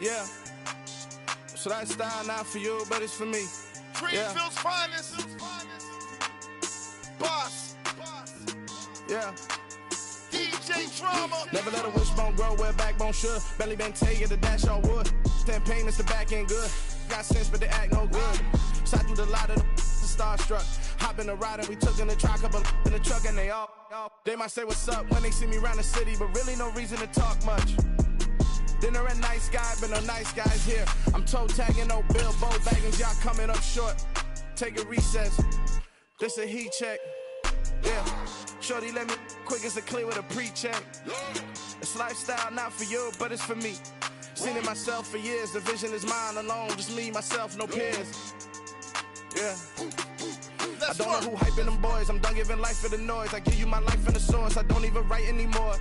Yeah. So that style not for you, but it's for me. Greenfield's finest. Boss. Yeah. DJ Drama. Never let a wishbone grow where backbone should. Belly been taking the dash all wood. 10 payments, the back ain't good. Got sense, but they act no good. Shot through the lot of the starstruck. Hop in the ride and we took in the truck, couple in the truck and they all. They might say what's up when they see me around the city, but really no reason to talk much. Dinner at nice guy, but no nice guys here. I'm toe tagging, no Bilbo baggins, y'all coming up short. Take a recess. This a heat check. Yeah. Shorty let me quick as a clear with a pre-check. It's lifestyle not for you, but it's for me. Seen it myself for years. The vision is mine alone. Just me, myself, no peers. Yeah. I don't know who hyping them boys. I'm done giving life for the noise. I give you my life in the source. I don't even write anymore.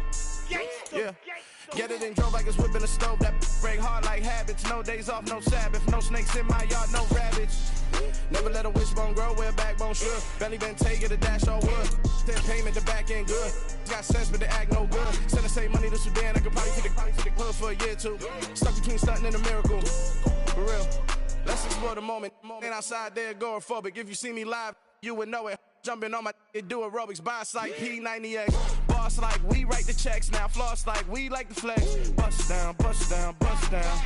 Yeah. Get it and drove like it's whipping a stove. That break hard like habits. No days off, no Sabbath. No snakes in my yard, no rabbits. Never let a wishbone grow where backbone should. Belly been taking the dash all wood. 10 payment, the back ain't good. Got sense, but they act no good. Send the same money to Sudan. I could probably take the hood for a year or two. Stuck between stunting and a miracle. For real. Let's explore the moment. Ain't outside there agoraphobic. If you see me live, you would know it. Jumping on my do aerobics, boss like P90X. Boss like we write the checks now. Floss like we like the flex. Bust down, bust down, bust down.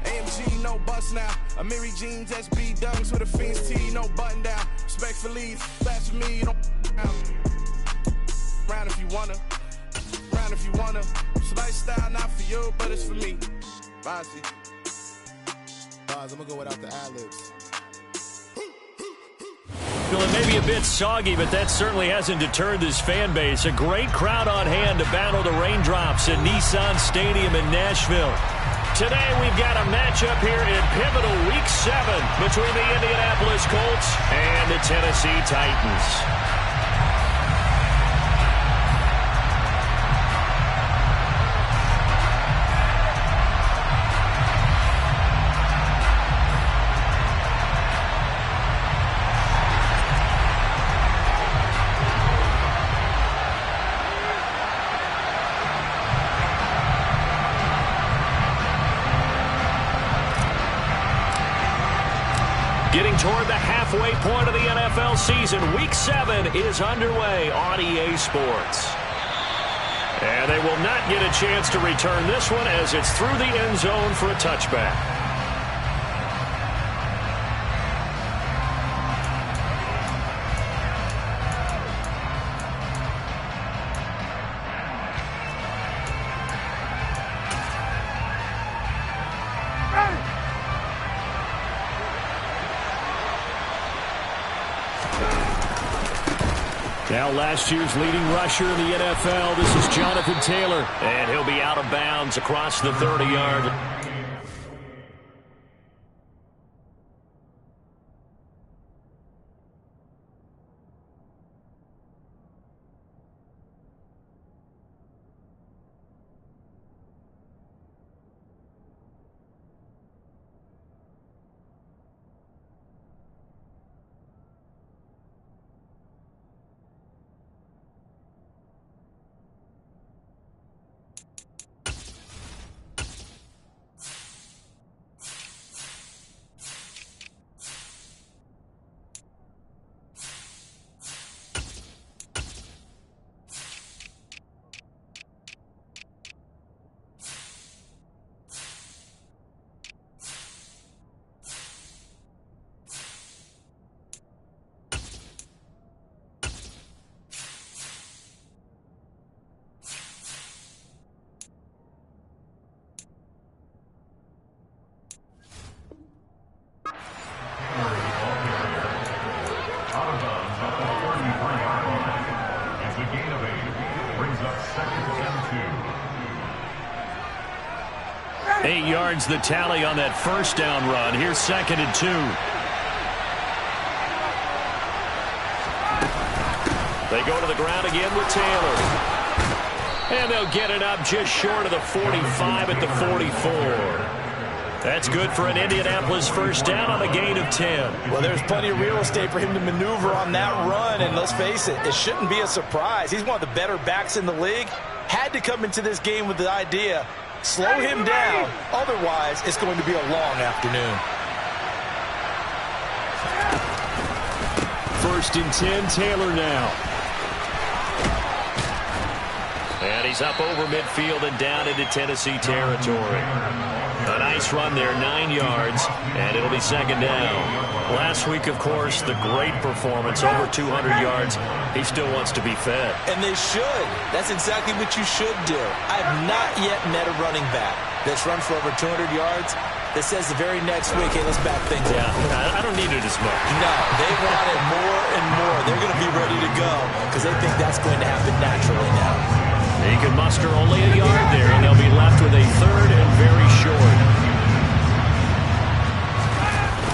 AMG, no bust now. Amiri jeans, SB dunks with a Fiends T, no button down. Respectfully, that's for me, you don't round if you wanna. Round if you wanna. It's lifestyle not for you, but it's for me. Bozzy. I'm gonna go without the ad-libs. Feeling maybe a bit soggy, but that certainly hasn't deterred this fan base. A great crowd on hand to battle the raindrops at Nissan Stadium in Nashville. Today we've got a matchup here in pivotal Week 7 between the Indianapolis Colts and the Tennessee Titans. Getting toward the halfway point of the NFL season, Week 7 is underway on EA Sports. And they will not get a chance to return this one as it's through the end zone for a touchback. Now last year's leading rusher in the NFL, this is Jonathan Taylor. And he'll be out of bounds across the 30-yard line. The tally on that first down run. Here's 2nd and 2. They go to the ground again with Taylor. And they'll get it up just short of the 45 at the 44. That's good for an Indianapolis first down on a gain of 10. Well, there's plenty of real estate for him to maneuver on that run, and let's face it, it shouldn't be a surprise. He's one of the better backs in the league. Had to come into this game with the idea Slow him down. Otherwise, it's going to be a long afternoon. 1st and 10, Taylor now. And he's up over midfield and down into Tennessee territory. A nice run there, 9 yards, and it'll be 2nd down. Last week, of course, the great performance, over 200 yards. He still wants to be fed. And they should. That's exactly what you should do. I have not yet met a running back that's run for over 200 yards that says the very next week, hey, let's back things up. Yeah, I don't need it as much. No, they want it more and more. They're going to be ready to go because they think that's going to happen naturally now. He can muster only a yard there, and they'll be left with a 3rd and very short.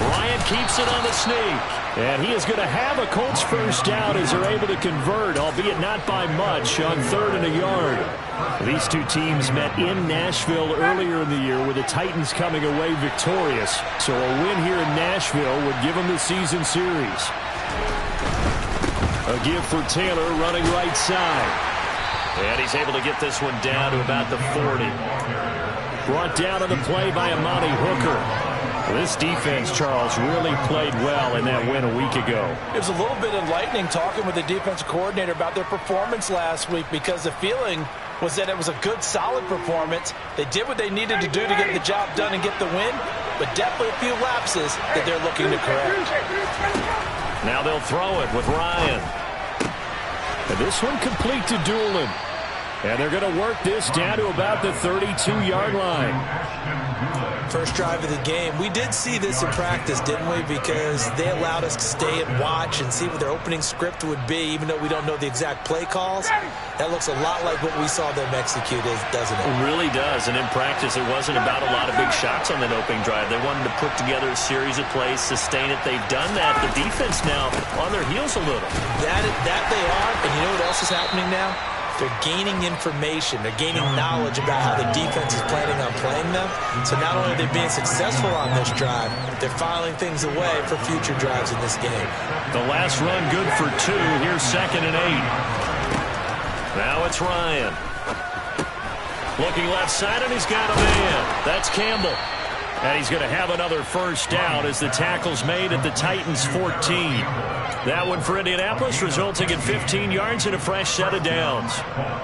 Bryant keeps it on the sneak. And he is going to have a Colts 1st down as they're able to convert, albeit not by much, on 3rd and a yard. These two teams met in Nashville earlier in the year with the Titans coming away victorious. So a win here in Nashville would give them the season series. A give for Taylor running right side. And he's able to get this one down to about the 40. Brought down on the play by Amani Hooker. This defense, Charles, really played well in that win a week ago. It was a little bit enlightening talking with the defensive coordinator about their performance last week because the feeling was that it was a good, solid performance. They did what they needed to do to get the job done and get the win, but definitely a few lapses that they're looking to correct. Now they'll throw it with Ryan. And this one complete to Doolin. And they're going to work this down to about the 32-yard line. First drive of the game. We did see this in practice, didn't we? Because they allowed us to stay and watch and see what their opening script would be, even though we don't know the exact play calls. That looks a lot like what we saw them execute, doesn't it? It really does. And in practice, it wasn't about a lot of big shots on that opening drive. They wanted to put together a series of plays, sustain it. They've done that. The defense now on their heels a little. That they are. And you know what else is happening now? They're gaining information. They're gaining knowledge about how the defense is planning on playing them. So not only are they being successful on this drive, they're filing things away for future drives in this game. The last run good for 2. Here's 2nd and 8. Now it's Ryan. Looking left side, and he's got a man. That's Campbell. And he's going to have another 1st down as the tackle's made at the Titans' 14. That one for Indianapolis, resulting in 15 yards and a fresh set of downs.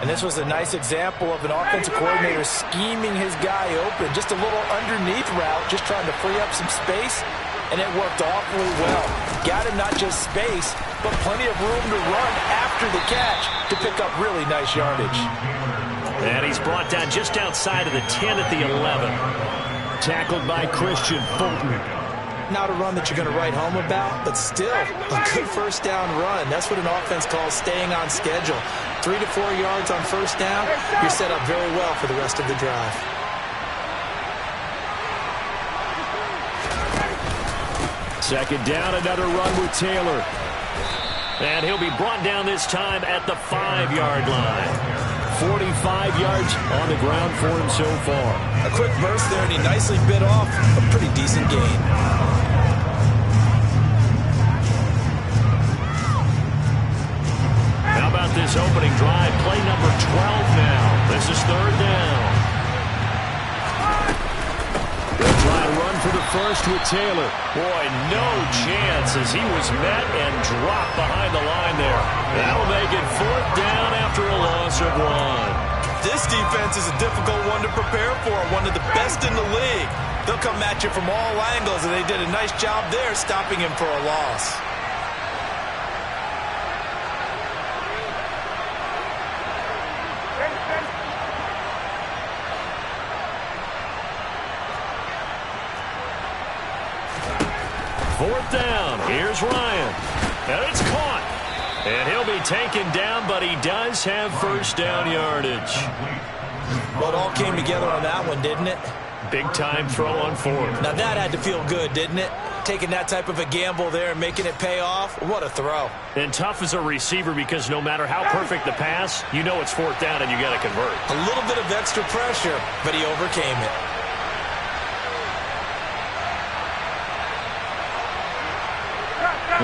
And this was a nice example of an offensive coordinator scheming his guy open. Just a little underneath route, just trying to free up some space, and it worked awfully well. Got him not just space, but plenty of room to run after the catch to pick up really nice yardage. And he's brought down just outside of the 10 at the 11. Tackled by Christian Fulton. Not a run that you're going to write home about, but still a good 1st down run. That's what an offense calls staying on schedule. 3 to 4 yards on 1st down, you're set up very well for the rest of the drive. Second down, another run with Taylor. And he'll be brought down this time at the 5-yard line. 45 yards on the ground for him so far. A quick burst there, and he nicely bit off a pretty decent gain. How about this opening drive? Play number 12 now. This is 3rd down. They'll try to run for the 1st with Taylor. Boy, no chance as he was met and dropped behind the line there. That'll make it 4th down after a loss of 1. This defense is a difficult one to prepare for, one of the best in the league. They'll come at you from all angles, and they did a nice job there stopping him for a loss. Fourth down. Here's Ryan. And it's caught. And he'll be taken down, but he does have 1st down yardage. Well, it all came together on that one, didn't it? Big-time throw on 4th. Now, that had to feel good, didn't it? Taking that type of a gamble there and making it pay off. What a throw. And tough as a receiver because no matter how perfect the pass, you know it's 4th down and you got to convert. A little bit of extra pressure, but he overcame it.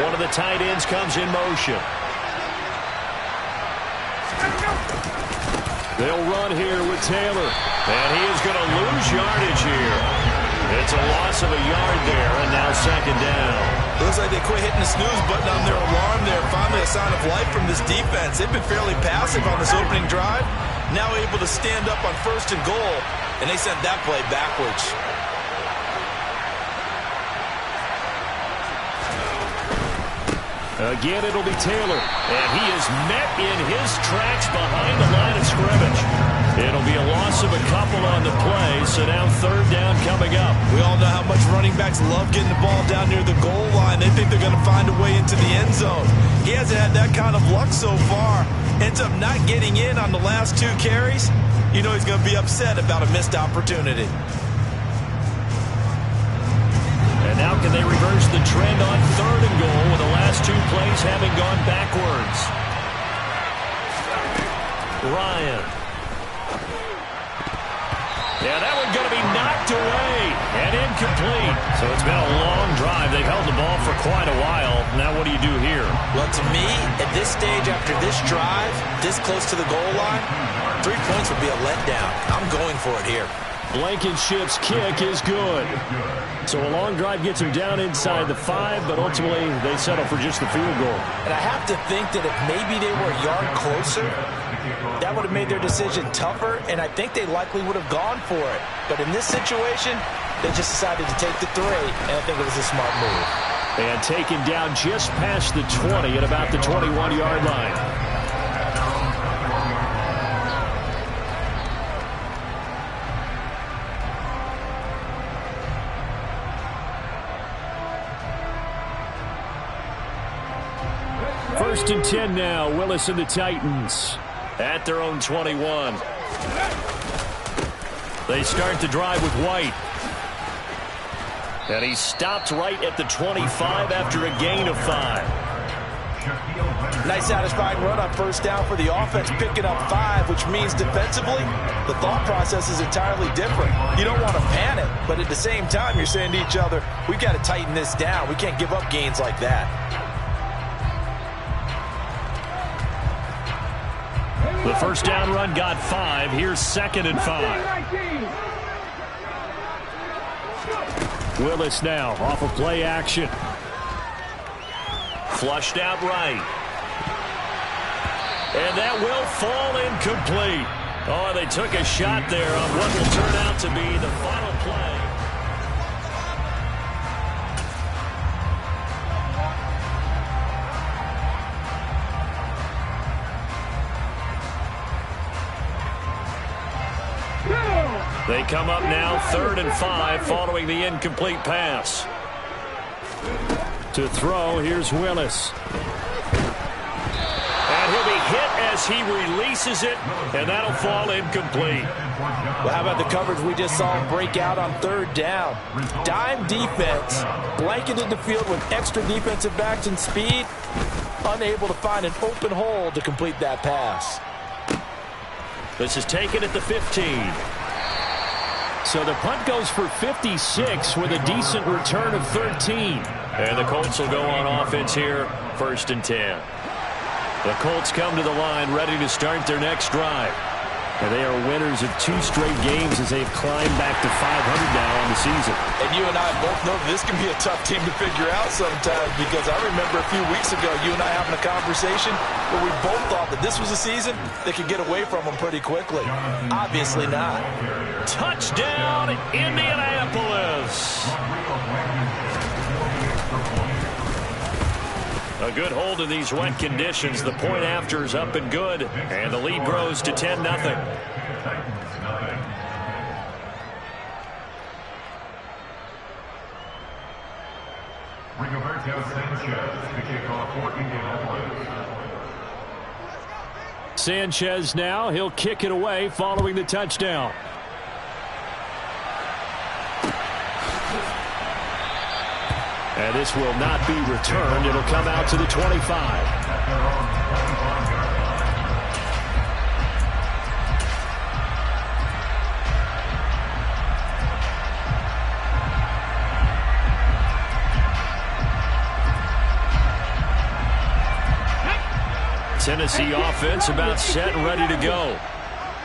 One of the tight ends comes in motion. They'll run here with Taylor. And he is going to lose yardage here. It's a loss of a yard there, and now second down. It looks like they quit hitting the snooze button on their alarm there. Finally a sign of life from this defense. They've been fairly passive on this opening drive. Now able to stand up on 1st and goal, and they sent that play backwards. Again, it'll be Taylor, and he is met in his tracks behind the line of scrimmage. It'll be a loss of a couple on the play, so now 3rd down coming up. We all know how much running backs love getting the ball down near the goal line. They think they're going to find a way into the end zone. He hasn't had that kind of luck so far. Ends up not getting in on the last 2 carries. You know he's going to be upset about a missed opportunity. And now can they reverse the trend on 3rd and goal with the last 2 plays having gone backwards? Ryan. Yeah, that one's going to be knocked away and incomplete. So it's been a long drive. They've held the ball for quite a while. Now what do you do here? Well, to me, at this stage after this drive, this close to the goal line, 3 points would be a letdown. I'm going for it here. Blankenship's kick is good. So a long drive gets them down inside the 5, but ultimately they settle for just the field goal. And I have to think that if maybe they were a yard closer, that would have made their decision tougher, and I think they likely would have gone for it. But in this situation, they just decided to take the 3, and I think it was a smart move. And taken down just past the 20 at about the 21-yard line. First and 10 now. Willis and the Titans at their own 21. They start the drive with White. And he stopped right at the 25 after a gain of 5. Nice satisfying run on 1st down for the offense, picking up 5, which means defensively, the thought process is entirely different. You don't want to panic, but at the same time, you're saying to each other, we've got to tighten this down. We can't give up gains like that. The first down run got 5. Here's 2nd and 5. Willis now off of play action. Flushed out right. And that will fall incomplete. Oh, they took a shot there on what will turn out to be the final play. They come up now 3rd and 5 following the incomplete pass. To throw, here's Willis. And he'll be hit as he releases it, and that'll fall incomplete. Well, how about the coverage we just saw him break out on 3rd down? Dime defense, blanketed the field with extra defensive backs and speed, unable to find an open hole to complete that pass. This is taken at the 15. So the punt goes for 56 with a decent return of 13. And the Colts will go on offense here, 1st and 10. The Colts come to the line ready to start their next drive. And they are winners of 2 straight games as they've climbed back to 500 now on the season. And you and I both know this can be a tough team to figure out sometimes, because I remember a few weeks ago you and I having a conversation where we both thought that this was a season that could get away from them pretty quickly. Obviously not. Touchdown, Indianapolis. A good hold in these wet conditions. The point after is up and good, and the lead grows to 10-0. Sanchez now, he'll kick it away following the touchdown. And this will not be returned. It'll come out to the 25. Tennessee offense about set and ready to go.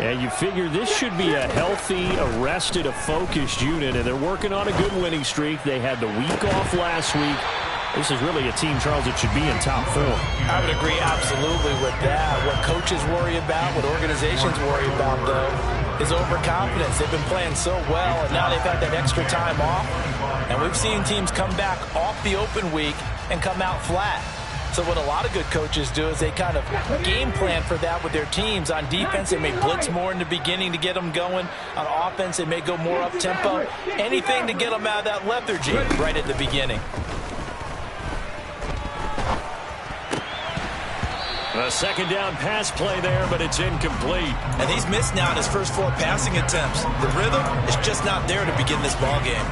And you figure this should be a healthy, arrested, a focused unit, and they're working on a good winning streak. They had the week off last week. This is really a team, Charles, that should be in top form. I would agree absolutely with that. What coaches worry about, what organizations worry about, though, is overconfidence. They've been playing so well, and now they've had that extra time off. And we've seen teams come back off the open week and come out flat. So what a lot of good coaches do is they kind of game plan for that with their teams. On defense, they may blitz more in the beginning to get them going. On offense, they may go more up-tempo. Anything to get them out of that lethargy right at the beginning. A second down pass play there, but it's incomplete. And he's missed now in his first 4 passing attempts. The rhythm is just not there to begin this ball game.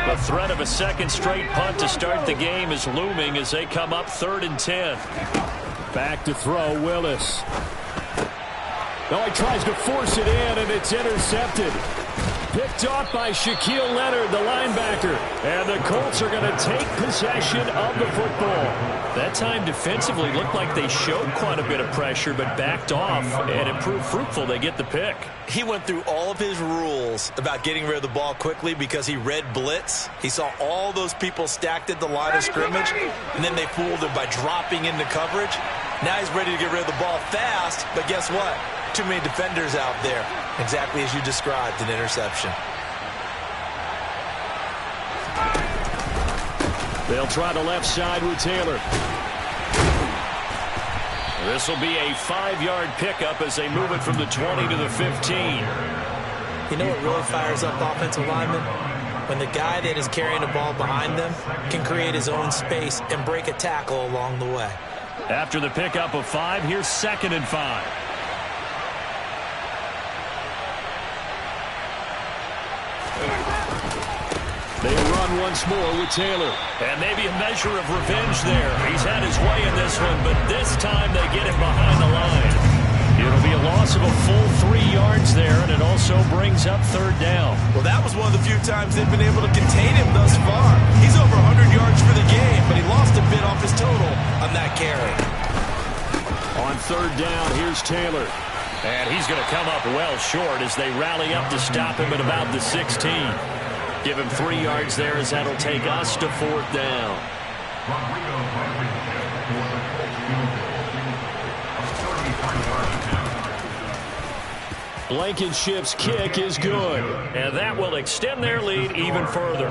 The threat of a second straight punt to start the game is looming as they come up 3rd and 10. Back to throw, Willis. Oh, he tries to force it in, and it's intercepted. Picked off by Shaquille Leonard, the linebacker. And the Colts are going to take possession of the football. That time defensively looked like they showed quite a bit of pressure, but backed off, and it proved fruitful. They get the pick. He went through all of his rules about getting rid of the ball quickly because he read blitz. He saw all those people stacked at the line of scrimmage, and then they fooled him by dropping into coverage. Now he's ready to get rid of the ball fast, but guess what? Too many defenders out there. Exactly as you described, an interception. They'll try the left side with Taylor. This will be a 5-yard pickup as they move it from the 20 to the 15. You know what really fires up offensive linemen? When the guy that is carrying the ball behind them can create his own space and break a tackle along the way. After the pickup of 5, here's 2nd and 5. They run once more with Taylor. And maybe a measure of revenge there. He's had his way in this one, but this time they get him behind the line. It'll be a loss of a full 3 yards there, and it also brings up 3rd down. Well, that was one of the few times they've been able to contain him thus far. He's over 100 yards for the game, but he lost a bit off his total on that carry. On 3rd down, here's Taylor. And he's going to come up well short as they rally up to stop him at about the 16. Give him 3 yards there as that'll take us to 4th down. Blankenship's kick is good, and that will extend their lead even further.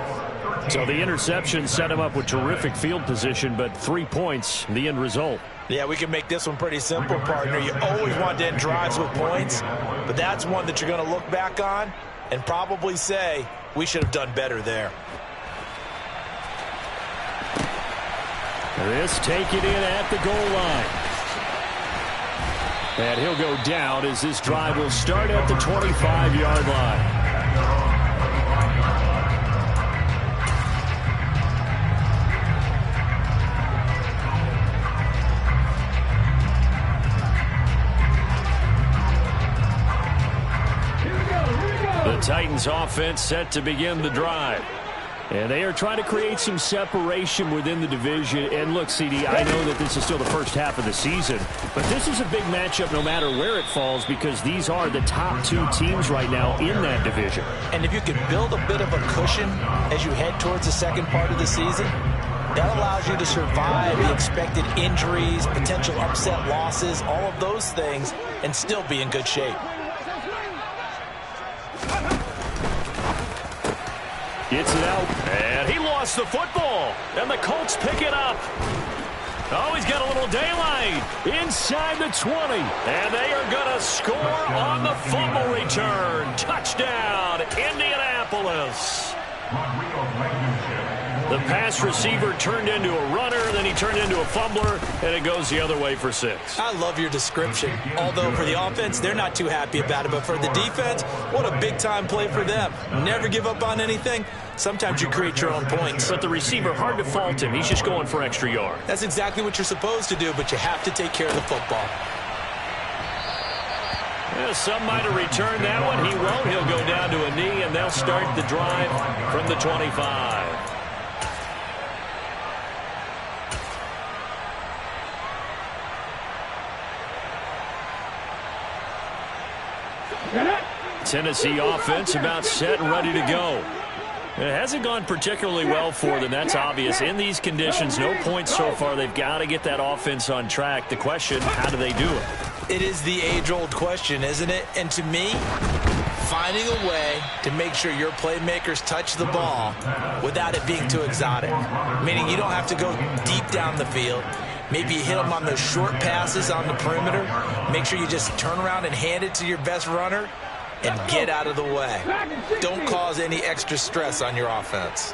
So the interception set him up with terrific field position, but 3 points, the end result. Yeah, we can make this one pretty simple, partner. You always want to end drives with points, but that's one that you're going to look back on and probably say, we should have done better there. This take it in at the goal line. And he'll go down as this drive will start at the 25-yard line. The Titans offense set to begin the drive. And they are trying to create some separation within the division. And look, CD, I know that this is still the first half of the season, but this is a big matchup no matter where it falls because these are the top 2 teams right now in that division. And if you can build a bit of a cushion as you head towards the second part of the season, that allows you to survive the expected injuries, potential upset losses, all of those things, and still be in good shape. Gets it out, and he lost the football, and the Colts pick it up. Oh, he's got a little daylight inside the 20, and they are going to score on the fumble return. Touchdown, Indianapolis. The pass receiver turned into a runner, then he turned into a fumbler, and it goes the other way for 6. I love your description. Although for the offense, they're not too happy about it. But for the defense, what a big-time play for them. Never give up on anything. Sometimes you create your own points. But the receiver, hard to fault him. He's just going for extra yards. That's exactly what you're supposed to do, but you have to take care of the football. Yeah, some might have returned that one. He won't. He'll go down to a knee, and they'll start the drive from the 25. Tennessee offense about set and ready to go. It hasn't gone particularly well for them. That's obvious. In these conditions, no points so far. They've got to get that offense on track. The question, how do they do it? It is the age-old question, isn't it? And to me, finding a way to make sure your playmakers touch the ball without it being too exotic. Meaning you don't have to go deep down the field. Maybe you hit them on those short passes on the perimeter. Make sure you just turn around and hand it to your best runner and get out of the way. Don't cause any extra stress on your offense.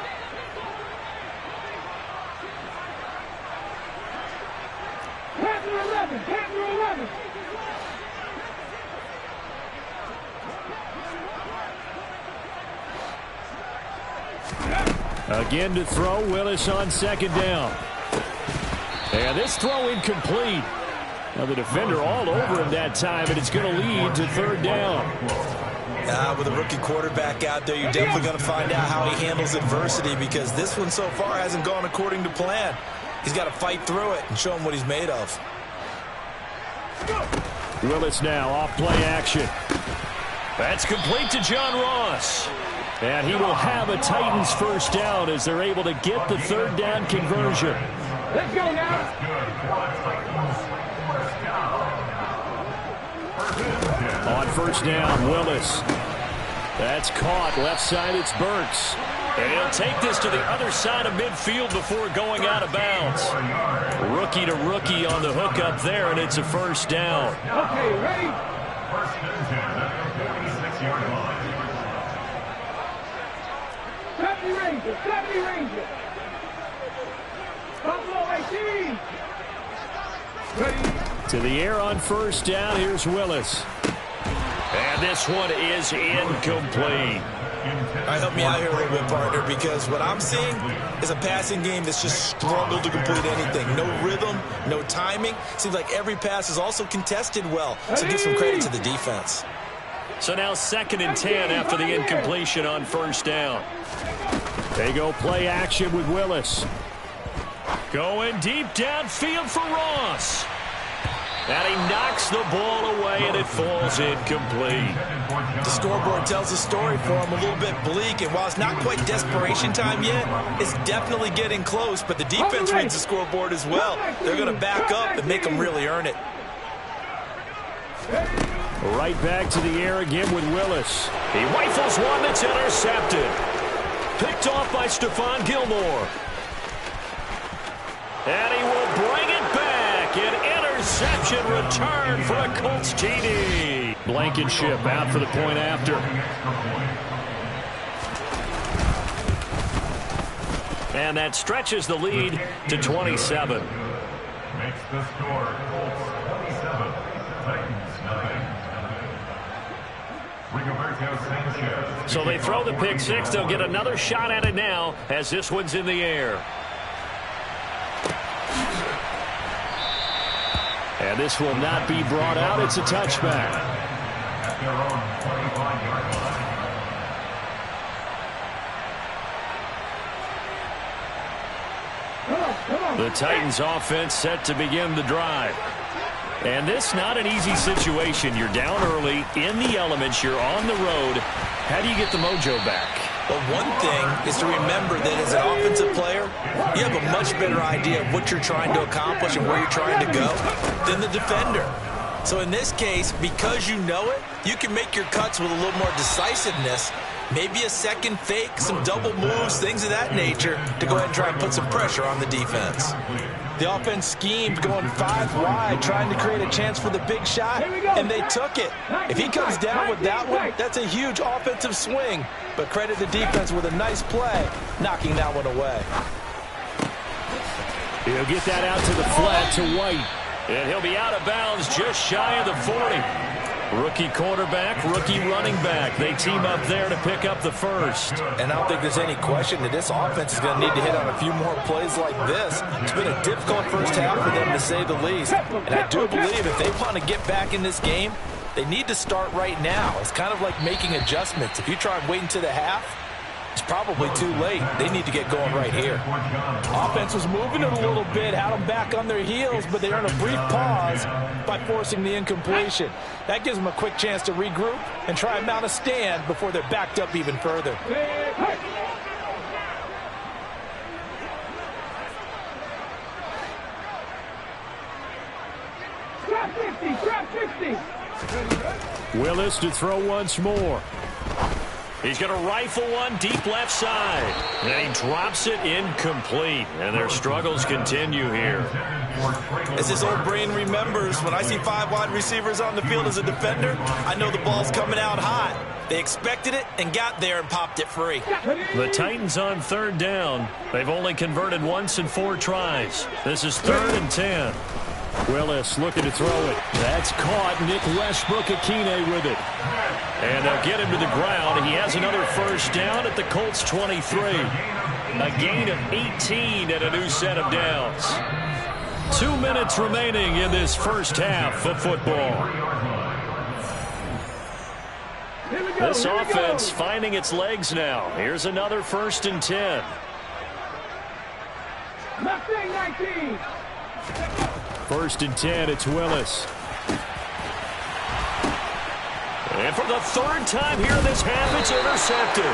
Again to throw, Willis on second down. And this throw incomplete. Now the defender all over him that time, and it's going to lead to third down. With a rookie quarterback out there, you're definitely going to find out how he handles adversity, because this one so far hasn't gone according to plan. He's got to fight through it and show him what he's made of. Willis now off play action. That's complete to John Ross. And he will have a Titans first down as they're able to get the third down conversion. Let's go now. On first down, Willis. That's caught. Left side, it's Burks. And he'll take this to the other side of midfield before going out of bounds. Rookie to rookie on the hook up there, and it's a first down. Okay, ready? First and 10 at the 46-yard line. 70 Rangers. Buffalo 18. Ready? To the air on first down, here's Willis. And this one is incomplete. All right, help me out here a little bit, partner, because what I'm seeing is a passing game that's just struggled to complete anything. No rhythm, no timing. Seems like every pass is also contested well, so give some credit to the defense. So now 2nd and 10 after the incompletion on first down. They go play action with Willis. Going deep downfield for Ross. And he knocks the ball away, and it falls incomplete. The scoreboard tells the story for him, a little bit bleak, and while it's not quite desperation time yet, it's definitely getting close, but the defense reads the scoreboard as well. They're going to back up and make them really earn it. Right back to the air again with Willis. He rifles one that's intercepted. Picked off by Stephon Gilmore. And he will bring it back. An interception return for a Colts TD. Blankenship out for the point after. And that stretches the lead to 27. Makes the score Colts 27, Titans 9. Rigoberto Sanchez. So they throw the pick six. They'll get another shot at it now as this one's in the air. And this will not be brought out. It's a touchback. At their own 25-yard line. The Titans offense set to begin the drive. And this not an easy situation. You're down early, in the elements, you're on the road. How do you get the mojo back? Well, one thing is to remember that as an offensive player, you have a much better idea of what you're trying to accomplish and where you're trying to go than the defender. So in this case, because you know it, you can make your cuts with a little more decisiveness, maybe a second fake, some double moves, things of that nature, to go ahead and try and put some pressure on the defense. The offense schemed going 5 wide, trying to create a chance for the big shot, and they took it. If he comes down with that one, that's a huge offensive swing. But credit the defense with a nice play, knocking that one away. He'll get that out to the flat to White. And he'll be out of bounds just shy of the 40. Rookie quarterback, rookie running back. They team up there to pick up the first. And I don't think there's any question that this offense is going to need to hit on a few more plays like this. It's been a difficult first half for them, to say the least. And I do believe if they want to get back in this game, they need to start right now. It's kind of like making adjustments. If you try and wait until the half, It's probably too late. They need to get going right here. Offense was moving it a little bit, had them back on their heels, but they earned a brief pause by forcing the incompletion. That gives them a quick chance to regroup and try and mount a stand before they're backed up even further. Trap 50. Willis to throw once more. He's going to rifle one deep left side. And he drops it incomplete. And their struggles continue here. As his old brain remembers, when I see 5 wide receivers on the field as a defender, I know the ball's coming out hot. They expected it and got there and popped it free. The Titans on 3rd down. They've only converted once in 4 tries. This is 3rd and 10. Willis looking to throw it. That's caught. Nick Westbrook-Akine with it. And they'll get him to the ground. He has another first down at the Colts 23. A gain of 18 and a new set of downs. 2 minutes remaining in this first half of football. This offense finding its legs now. Here's another 1st and 10. Mustang 19. 1st and 10, it's Willis. And for the 3rd time here in this half, it's intercepted.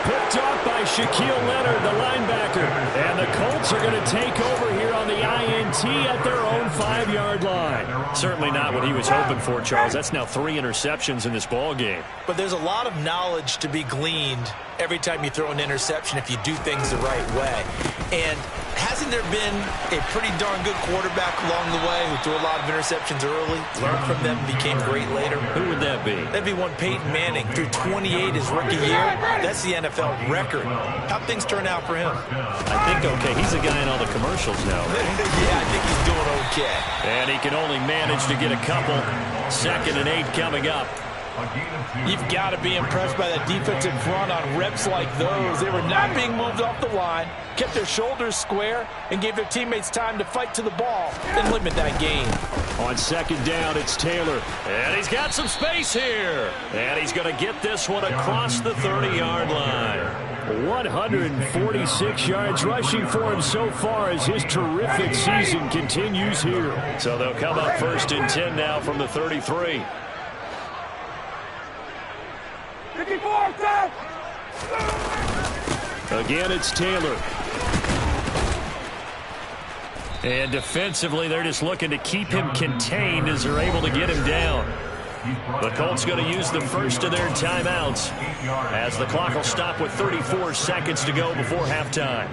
Picked off by Shaquille Leonard, the linebacker. And the Colts are going to take over here on the INT at their own 5-yard line. Certainly not what he was hoping for, Charles. That's now 3 interceptions in this ball game. But there's a lot of knowledge to be gleaned every time you throw an interception if you do things the right way. And hasn't there been a pretty darn good quarterback along the way who threw a lot of interceptions early, learned from them, became great later? Who would that be? That'd be one Peyton Manning. Threw 28 his rookie year. That's the NFL record. How'd things turn out for him? I think okay. He's a guy in all the commercials now, right? Yeah, I think he's doing okay. And he can only manage to get a couple. 2nd and 8 coming up. You've got to be impressed by that defensive front on reps like those. They were not being moved off the line, kept their shoulders square, and gave their teammates time to fight to the ball and limit that gain. On 2nd down, it's Taylor. And he's got some space here. And he's going to get this one across the 30-yard line. 146 yards rushing for him so far as his terrific season continues here. So they'll come up 1st and 10 now from the 33. 54, set. Again, it's Taylor. And defensively, they're just looking to keep him contained as they're able to get him down. The Colts going to use the first of their timeouts as the clock will stop with 34 seconds to go before halftime.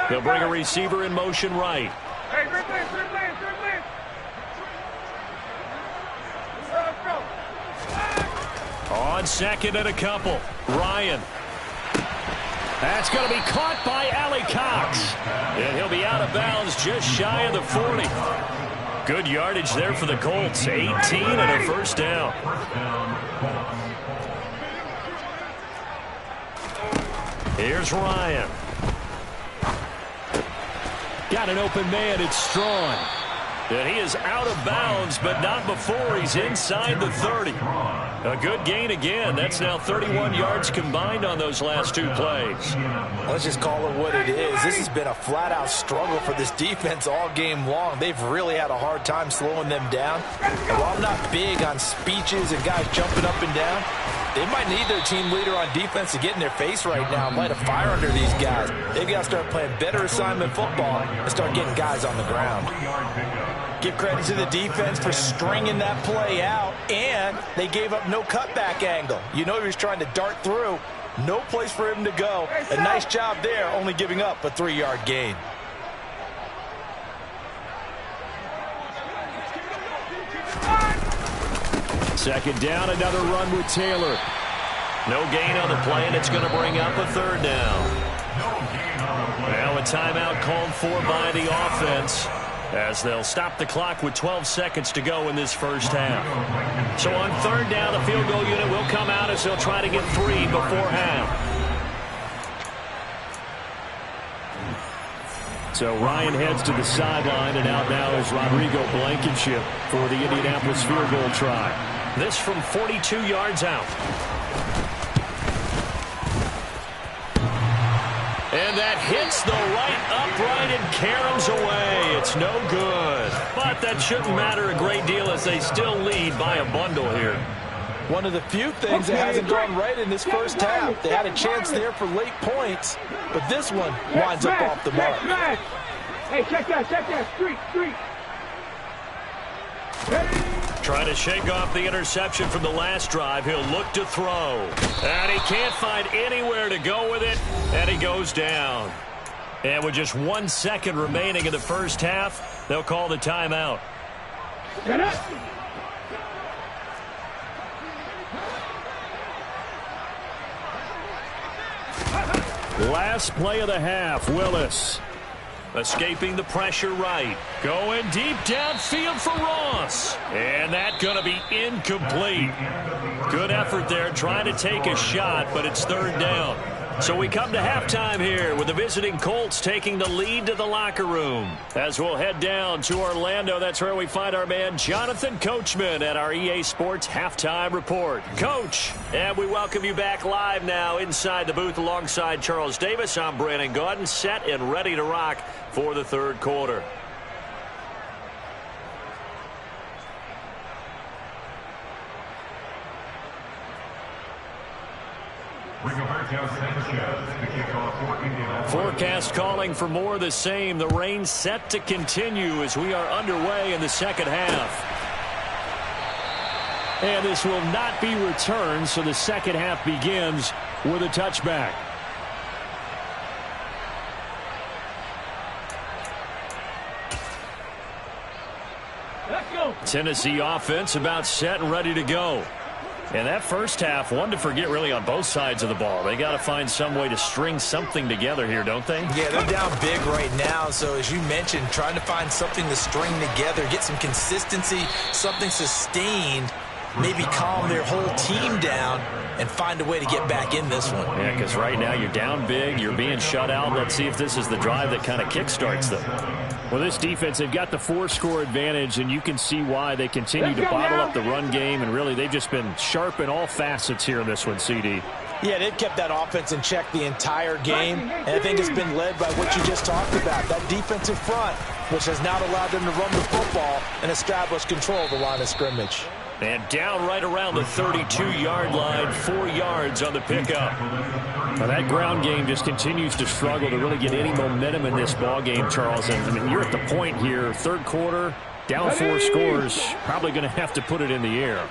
They'll bring a receiver in motion right. Hey, third man. On 2nd and a couple. Ryan. That's going to be caught by Allie Cox. And he'll be out of bounds just shy of the 40. Good yardage there for the Colts. 18 and a first down. Here's Ryan. Got an open man. It's Strong. And he is out of bounds, but not before he's inside the 30. A good gain again. That's now 31 yards combined on those last 2 plays. Let's just call it what it is. This has been a flat-out struggle for this defense all game long. They've really had a hard time slowing them down. And while I'm not big on speeches and guys jumping up and down, they might need their team leader on defense to get in their face right now and light a fire under these guys. They've got to start playing better assignment football and start getting guys on the ground. Give credit to the defense for stringing that play out, and they gave up no cutback angle. You know he was trying to dart through. No place for him to go. A nice job there, only giving up a 3-yard gain. Second down, another run with Taylor. No gain on the play, and it's going to bring up a 3rd down. Now a timeout called for by the offense, as they'll stop the clock with 12 seconds to go in this first half. So on 3rd down, the field goal unit will come out as they'll try to get 3 before half. So Ryan heads to the sideline, and out now is Rodrigo Blankenship for the Indianapolis field goal try. This from 42 yards out. And that hits the right upright and caroms away. It's no good. But that shouldn't matter a great deal as they still lead by a bundle here. One of the few things that hasn't gone right in this first half. They had a chance there for late points, but this one winds up off the mark. Hey, check that, street. Trying to shake off the interception from the last drive. He'll look to throw. And he can't find anywhere to go with it, and he goes down. And with just 1 second remaining in the first half, they'll call the timeout. Get up. Last play of the half, Willis. Escaping the pressure right. Going deep downfield for Ross. And that going to be incomplete. Good effort there trying to take a shot, but it's third down. So we come to halftime here with the visiting Colts taking the lead to the locker room. As we'll head down to Orlando, that's where we find our man Jonathan Coachman at our EA Sports Halftime Report. Coach, and we welcome you back live now inside the booth alongside Charles Davis. I'm Brandon Gaudin, set and ready to rock for the third quarter. Forecast calling for more of the same. The rain set to continue as we are underway in the second half. And this will not be returned, so the second half begins with a touchback. Let's go. Tennessee offense about set and ready to go. And that first half, one to forget really on both sides of the ball. They got to find some way to string something together here, don't they? Yeah, they're down big right now. So as you mentioned, trying to find something to string together, get some consistency, something sustained, maybe calm their whole team down and find a way to get back in this one. Yeah, because right now you're down big, you're being shut out. Let's see if this is the drive that kind of kickstarts them. Well, this defense, they've got the 4-score advantage, and you can see why they continue to bottle up the run game, and really they've just been sharp in all facets here in this one, CD. Yeah, they've kept that offense in check the entire game, and I think it's been led by what you just talked about, that defensive front, which has not allowed them to run the football and establish control of the line of scrimmage. And down right around the 32-yard line, 4 yards on the pickup. Now that ground game just continues to struggle to really get any momentum in this ball game, Charles. And I mean, you're at the point here, third quarter, down 4 scores, probably going to have to put it in the air.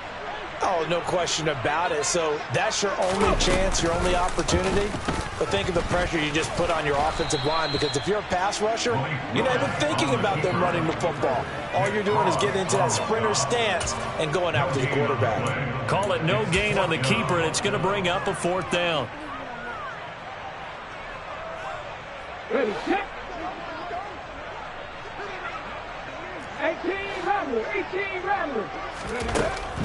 Oh, no question about it. So that's your only chance, your only opportunity. But think of the pressure you just put on your offensive line, because if you're a pass rusher, you're not even thinking about them running the football. All you're doing is getting into that sprinter stance and going after the quarterback. Call it no gain on the keeper, and it's going to bring up a 4th down. Ready, check. 18 Rattlers.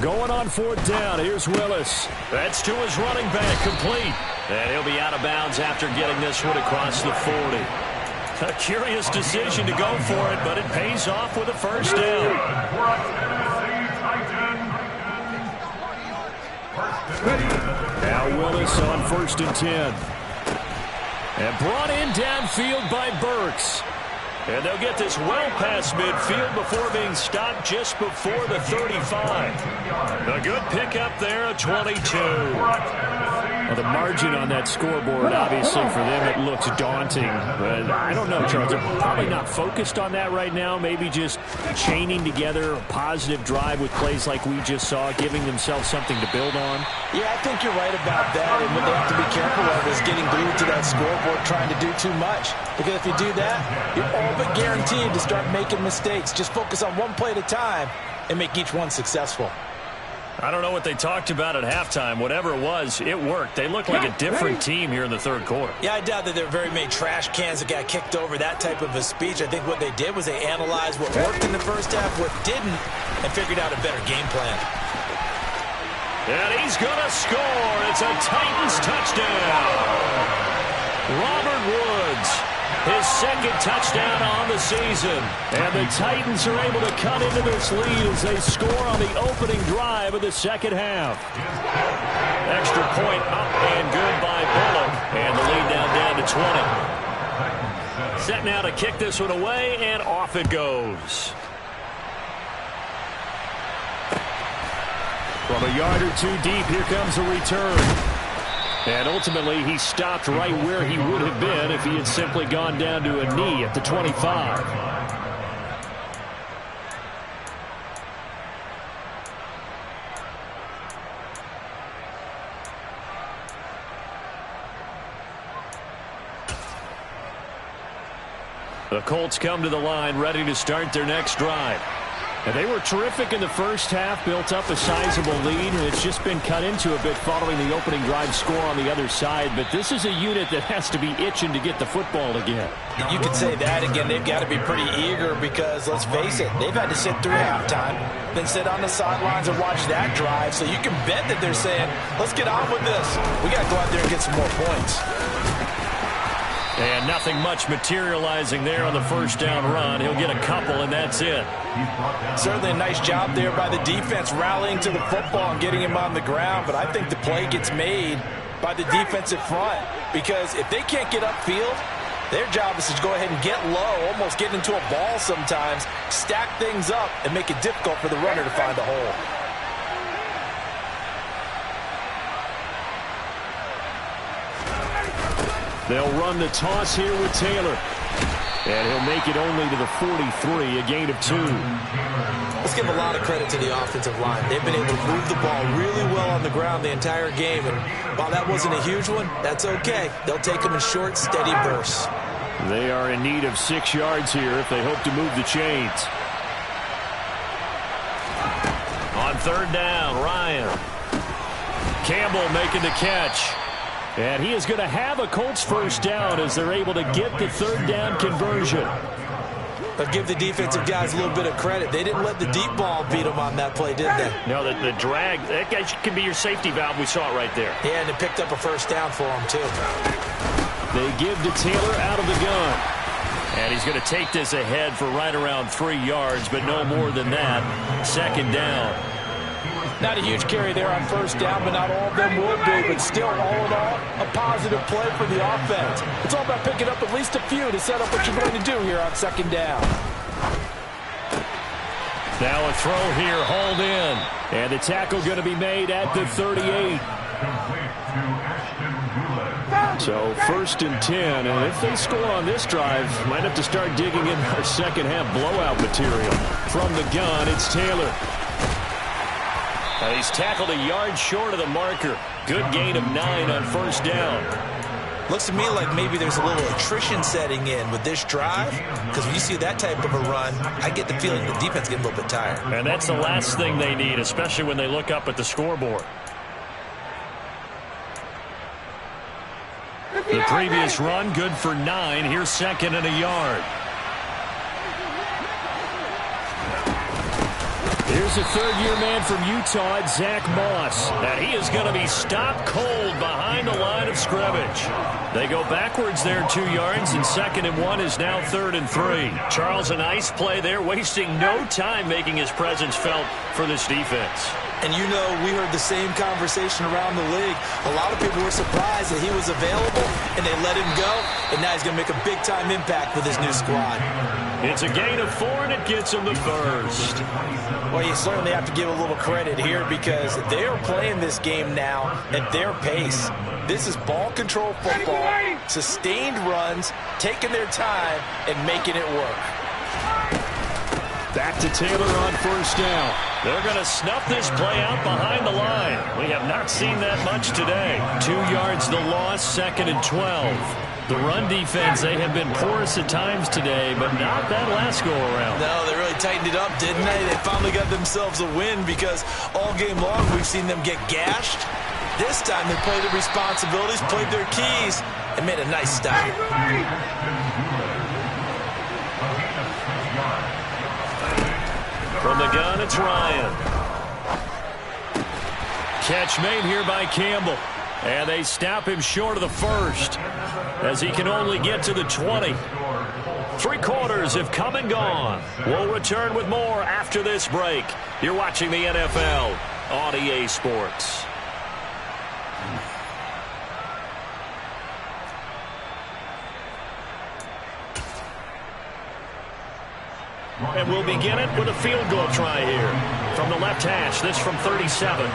Going on 4th down. Here's Willis. That's to his running back, complete. And he'll be out of bounds after getting this one across the 40. A curious decision to go for it, but it pays off with a first down. Now Willis on 1st and 10. And brought in downfield by Burks. And they'll get this well past midfield before being stopped just before the 35. A good pickup there, a 22. Well, the margin on that scoreboard, obviously, for them, it looks daunting. But I don't know, Charles. They're probably not focused on that right now. Maybe just chaining together a positive drive with plays like we just saw, giving themselves something to build on. Yeah, I think you're right about that. And what they have to be careful of is getting glued to that scoreboard, trying to do too much. Because if you do that, you're all but guaranteed to start making mistakes. Just focus on one play at a time and make each one successful. I don't know what they talked about at halftime. Whatever it was, it worked. They look like a different team here in the third quarter. Yeah, I doubt that there are very many trash cans that got kicked over, that type of a speech. I think what they did was they analyzed what worked in the first half, what didn't, and figured out a better game plan. And he's going to score. It's a Titans touchdown. Robert Woods His second touchdown on the season. And the Titans are able to cut into this lead as they score on the opening drive of the second half. Extra point up and good by Bullock. And the lead down to 20. Set now to kick this one away, and off it goes. From a yard or two deep, here comes a return. And ultimately, he stopped right where he would have been if he had simply gone down to a knee at the 25. The Colts come to the line, ready to start their next drive. And they were terrific in the first half, built up a sizable lead, and it's just been cut into a bit following the opening drive score on the other side. But this is a unit that has to be itching to get the football again. You could say that again. They've got to be pretty eager because, let's face it, they've had to sit through halftime, then sit on the sidelines and watch that drive. So you can bet that they're saying, let's get on with this. We got to go out there and get some more points. And nothing much materializing there on the first down run. He'll get a couple, and that's it. Certainly a nice job there by the defense rallying to the football and getting him on the ground. But I think the play gets made by the defensive front because if they can't get upfield, their job is to go ahead and get low, almost get into a ball sometimes, stack things up, and make it difficult for the runner to find a hole. They'll run the toss here with Taylor. And he'll make it only to the 43, a gain of 2. Let's give a lot of credit to the offensive line. They've been able to move the ball really well on the ground the entire game. And while that wasn't a huge one, that's okay. They'll take them in short, steady bursts. They are in need of 6 yards here if they hope to move the chains. On third down, Ryan. Campbell making the catch. And he is going to have a Colts first down as they're able to get the third down conversion. But give the defensive guys a little bit of credit. They didn't let the deep ball beat them on that play, did they? No, the drag, that guy can be your safety valve. We saw it right there. Yeah, and it picked up a first down for him, too. They give to Taylor out of the gun. And he's going to take this ahead for right around 3 yards, but no more than that. Second down. Not a huge carry there on first down, but not all of them would be. But still, all in all, a positive play for the offense. It's all about picking up at least a few to set up what you're going to do here on second down. Now a throw here, hauled in. And the tackle going to be made at the 38. So first and 10, and if they score on this drive, might have to start digging in our second half blowout material. From the gun, it's Taylor. He's tackled a yard short of the marker. Good gain of 9 on first down. Looks to me like maybe there's a little attrition setting in with this drive, because when you see that type of a run, I get the feeling the defense getting a little bit tired. And that's the last thing they need, especially when they look up at the scoreboard. The previous run, good for 9. Here's second and a yard. Here's a third-year man from Utah, Zach Moss. And he is going to be stopped cold behind the line of scrimmage. They go backwards there 2 yards, and second and 1 is now third and 3. Charles, a nice play there, wasting no time making his presence felt for this defense. And you know, we heard the same conversation around the league. A lot of people were surprised that he was available, and they let him go, and now he's going to make a big-time impact with his new squad. It's a gain of 4, and it gets him the first. Well, you certainly have to give a little credit here because they are playing this game now at their pace. This is ball control football, sustained runs, taking their time, and making it work. Back to Taylor on first down. They're going to snuff this play out behind the line. We have not seen that much today. 2 yards the loss, second and 12. The run defense, they have been porous at times today, but not that last go-around. No, they really tightened it up, didn't they? They finally got themselves a win because all game long we've seen them get gashed. This time they played their responsibilities, played their keys, and made a nice stop. From the gun, it's Ryan. Catch made here by Campbell. And they stop him short of the first. as he can only get to the 20. 3 quarters have come and gone. We'll return with more after this break. You're watching the NFL on EA Sports. And we'll begin it with a field goal try here. From the left hash, this from 37.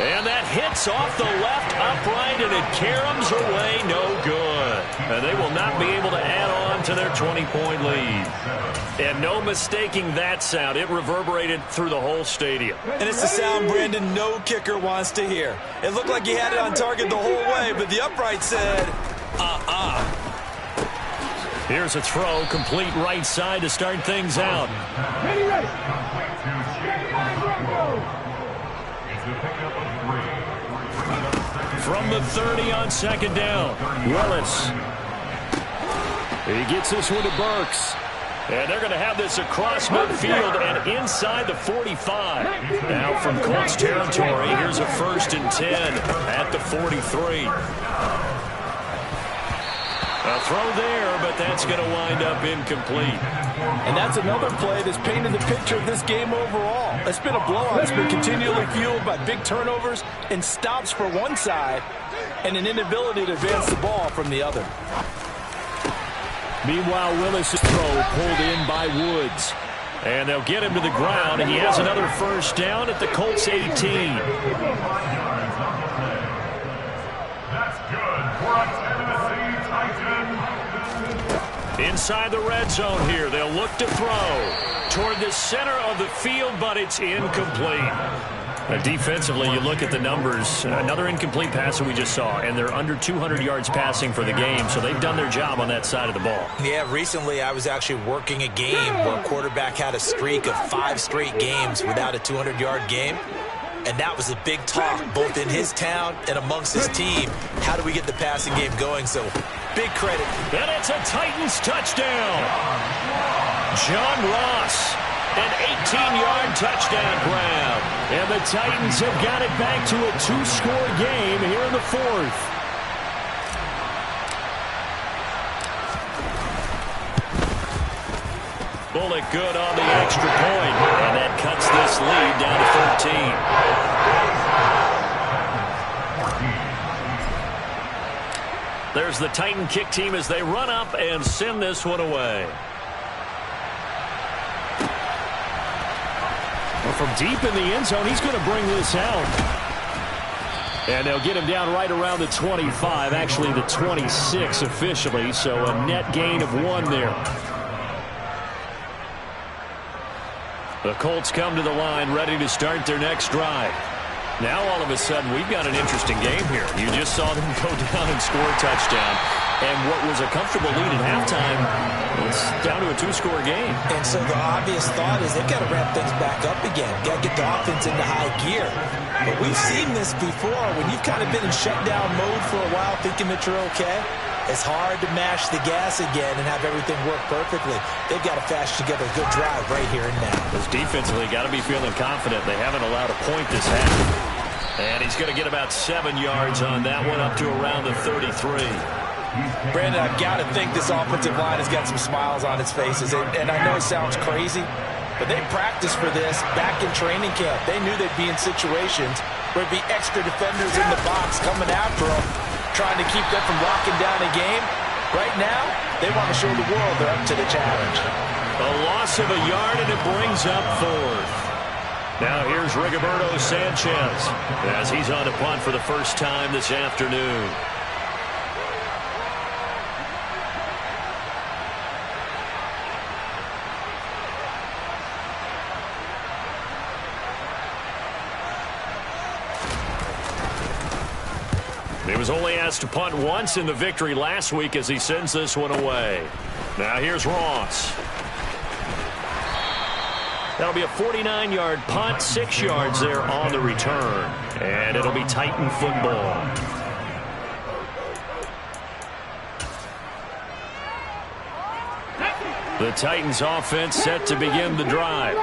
And that hits off the left upright, and it caroms away no good. And they will not be able to add on to their 20-point lead. And no mistaking that sound. It reverberated through the whole stadium. And it's the sound, Brandon, no kicker wants to hear. It looked like he had it on target the whole way, but the upright said, Here's a throw, complete right side to start things out. Ready, ready. From the 30 on second down, Willis. He gets this one to Burks. And they're going to have this across midfield and inside the 45. Now from Colts territory, here's a 1st and 10 at the 43. A throw there, but that's going to wind up incomplete. And that's another play that's painted the picture of this game overall. It's been a blowout. It's been continually fueled by big turnovers and stops for one side and an inability to advance the ball from the other. Meanwhile, Willis' throw pulled in by Woods. And they'll get him to the ground, and he has another 1st down at the Colts 18. That's good for a Tennessee Titan. Inside the red zone here, they'll look to throw toward the center of the field, but it's incomplete. Defensively, you look at the numbers, another incomplete pass that we just saw, and they're under 200 yards passing for the game, so they've done their job on that side of the ball. Yeah, recently I was actually working a game where a quarterback had a streak of 5 straight games without a 200-yard game, and that was a big talk both in his town and amongst his team. How do we get the passing game going? So big credit. And it's a Titans touchdown. John Ross. An 18-yard touchdown grab. And the Titans have got it back to a 2-score game here in the 4th. Bullock good on the extra point. And that cuts this lead down to 13. There's the Titan kick team as they run up and send this one away. From deep in the end zone, he's going to bring this out. And they'll get him down right around the 25, actually the 26 officially, so a net gain of 1 there. The Colts come to the line ready to start their next drive. Now all of a sudden we've got an interesting game here. You just saw them go down and score a touchdown. And what was a comfortable lead at halftime, it's down to a 2-score game. And so the obvious thought is they've got to ramp things back up again. Got to get the offense into high gear. But we've seen this before. When you've kind of been in shutdown mode for a while thinking that you're okay, it's hard to mash the gas again and have everything work perfectly. They've got to fashion together a good drive right here and now. Because defensively, got to be feeling confident. They haven't allowed a point this half. And he's going to get about 7 yards on that one, up to around the 33. Brandon, I've got to think this offensive line has got some smiles on its faces. And I know it sounds crazy, but they practiced for this back in training camp. They knew they'd be in situations where there'd be extra defenders in the box coming after them, trying to keep them from locking down a game. Right now, they want to show the world they're up to the challenge. A loss of a yard, and it brings up 4th. Now here's Rigoberto Sanchez as he's on a punt for the first time this afternoon. He was only asked to punt once in the victory last week as he sends this one away. Now here's Ross. That'll be a 49-yard punt, 6 yards there on the return. And it'll be Titan football. The Titans offense set to begin the drive.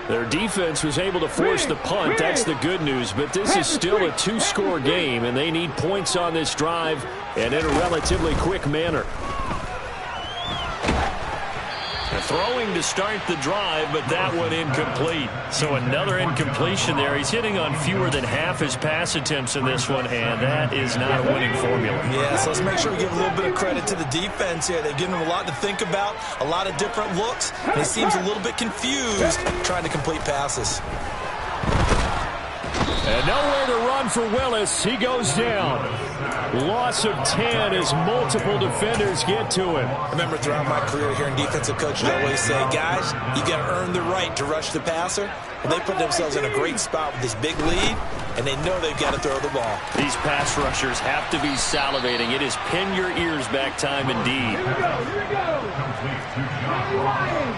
Their defense was able to force the punt. That's the good news. But this is still a two-score game, and they need points on this drive and in a relatively quick manner. Throwing to start the drive, but that one incomplete. So another incompletion there. He's hitting on fewer than half his pass attempts in this one, and that is not a winning formula. Yeah, so let's make sure we give a little bit of credit to the defense here. They've given him a lot to think about, a lot of different looks, and he seems a little bit confused trying to complete passes. And nowhere to run for Willis. He goes down. Loss of 10 as multiple defenders get to him. I remember throughout my career here in defensive coach, I always say, guys, you got to earn the right to rush the passer. And they put themselves in a great spot with this big lead, and they know they've got to throw the ball. These pass rushers have to be salivating. It is pin your ears back time indeed. Here we go. Here we go. Complete to Josh Willis.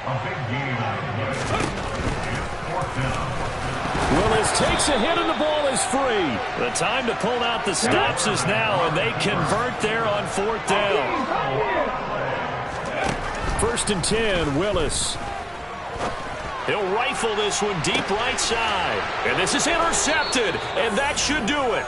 A big game. Fourth down. Willis takes a hit and the ball is free. The time to pull out the stops is now, and they convert there on fourth down. 1st and 10, Willis. He'll rifle this one deep right side. And this is intercepted, and that should do it.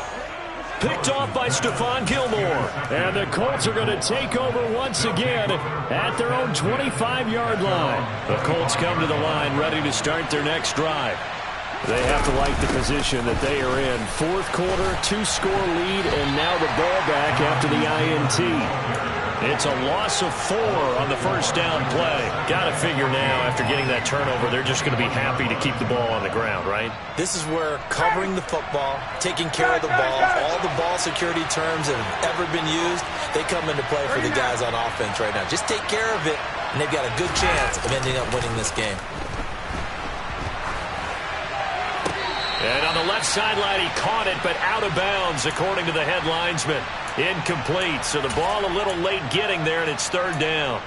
Picked off by Stephon Gilmore. And the Colts are going to take over once again at their own 25-yard line. The Colts come to the line ready to start their next drive. They have to like the position that they are in. Fourth quarter, 2-score lead, and now the ball back after the INT. It's a loss of 4 on the first down play. Got to figure now, after getting that turnover, they're just going to be happy to keep the ball on the ground, right? This is where covering the football, taking care of the ball, all the ball security terms that have ever been used, they come into play for the guys on offense right now. Just take care of it, and they've got a good chance of ending up winning this game. And on the left sideline, he caught it, but out of bounds, according to the head linesman. Incomplete, so the ball a little late getting there, and it's 3rd down.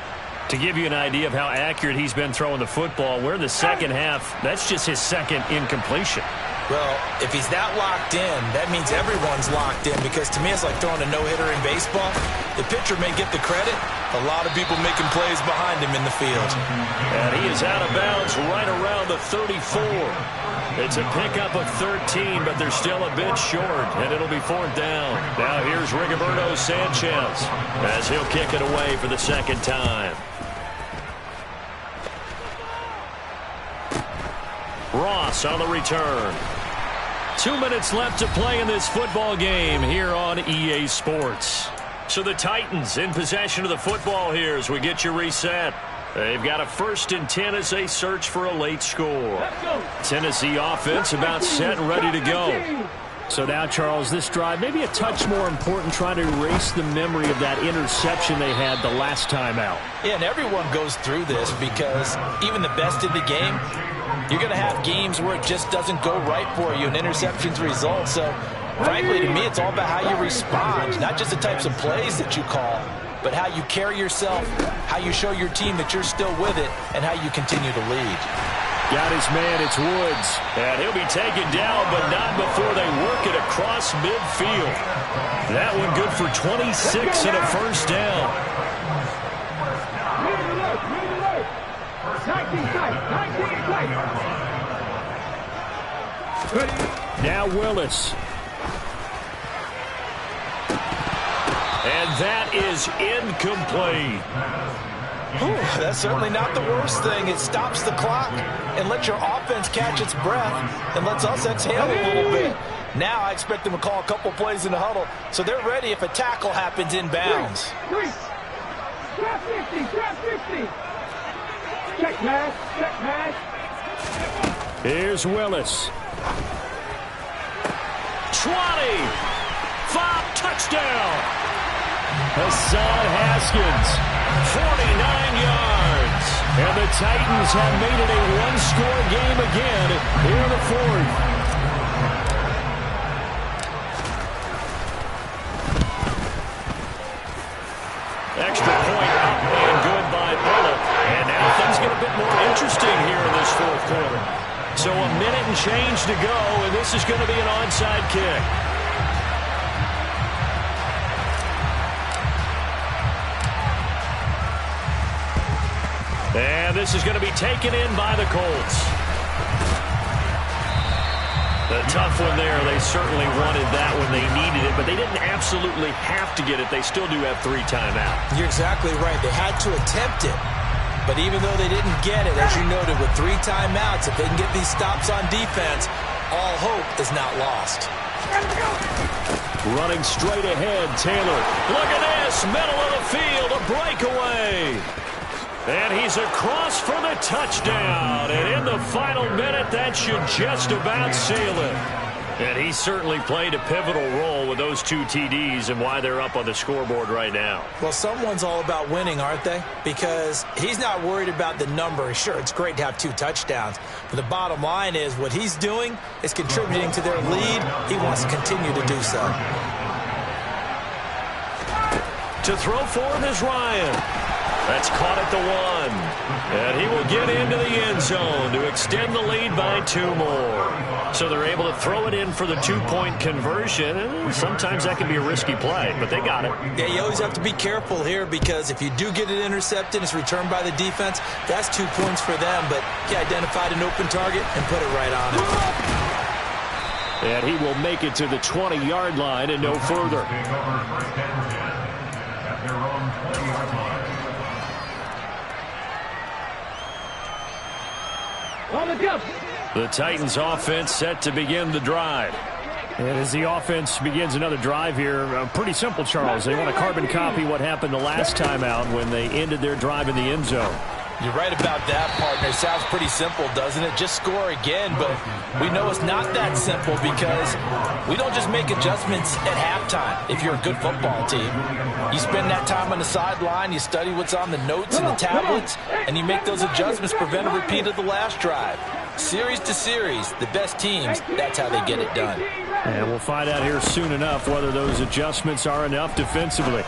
To give you an idea of how accurate he's been throwing the football, we're in the second half. That's just his second incompletion. Well, if he's that locked in, that means everyone's locked in, because to me it's like throwing a no-hitter in baseball. The pitcher may get the credit. A lot of people making plays behind him in the field. And he is out of bounds right around the 34. It's a pickup of 13, but they're still a bit short, and it'll be 4th down. Now here's Rigoberto Sanchez as he'll kick it away for the second time. Ross on the return. 2 minutes left to play in this football game here on EA Sports. So the Titans in possession of the football here as we get you reset. They've got a 1st and 10 as they search for a late score. Tennessee offense about set and ready to go. So now, Charles, this drive maybe a touch more important, trying to erase the memory of that interception they had the last time out. Yeah, and everyone goes through this, because even the best in the game, you're going to have games where it just doesn't go right for you, and interceptions result. So, frankly, to me, it's all about how you respond, not just the types of plays that you call, but how you carry yourself, how you show your team that you're still with it, and how you continue to lead. Got his man, it's Woods. And he'll be taken down, but not before they work it across midfield. That one good for 26 and a 1st down. Now Willis. And that is incomplete. That's certainly not the worst thing. It stops the clock and lets your offense catch its breath and lets us exhale a little bit. Now I expect them to call a couple plays in the huddle, so they're ready if a tackle happens in bounds. Trap 50, trap 50. Check pass, check pass. Here's Willis. 20. 5, touchdown. Hassan Haskins, 49 yards. And the Titans have made it a 1-score game again here in the 4th. Extra point up and good by Bullock. And now things get a bit more interesting here in this 4th quarter. So a minute and change to go, and this is going to be an onside kick. And And this is going to be taken in by the Colts. The tough one there. They certainly wanted that when they needed it, but they didn't absolutely have to get it. They still do have 3 timeouts. You're exactly right. They had to attempt it. But even though they didn't get it, as you noted, with 3 timeouts, if they can get these stops on defense, all hope is not lost. Running straight ahead, Taylor. Look at this, middle of the field, a breakaway. And he's across for the touchdown. And in the final minute, that should just about seal it. And he certainly played a pivotal role with those 2 TDs and why they're up on the scoreboard right now. Well, someone's all about winning, aren't they? Because he's not worried about the number. Sure, it's great to have 2 touchdowns. But the bottom line is what he's doing is contributing to their lead. He wants to continue to do so. To throw for is Ryan. That's caught at the 1. And he will get into the end zone to extend the lead by 2 more. So they're able to throw it in for the 2-point conversion. And sometimes that can be a risky play, but they got it. Yeah, you always have to be careful here because if you do get it intercepted, it's returned by the defense, that's 2 points for them. But he identified an open target and put it right on it. And he will make it to the 20-yard line and no further. Take over first and 10 at their own 20-yard line. On the jump. The Titans offense set to begin the drive. And as the offense begins another drive here, pretty simple, Charles. They want to carbon copy what happened the last time out when they ended their drive in the end zone. You're right about that, partner. Sounds pretty simple, doesn't it? Just score again, but we know it's not that simple because we don't just make adjustments at halftime if you're a good football team. You spend that time on the sideline, you study what's on the notes and the tablets, and you make those adjustments, prevent a repeat of the last drive. Series to series, the best teams, that's how they get it done. And we'll find out here soon enough whether those adjustments are enough defensively.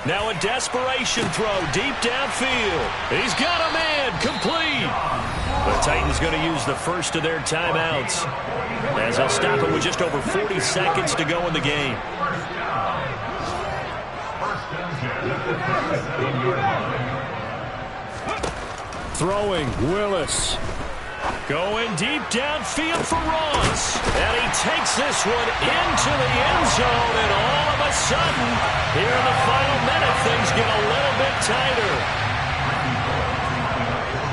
Now a desperation throw deep downfield. He's got a man complete. The Titans going to use the first of their timeouts as they'll stop it with just over 40 seconds to go in the game. Throwing, Willis. Going deep downfield for Ross. And he takes this one into the end zone. And all of a sudden, here in the final minute, things get a little bit tighter.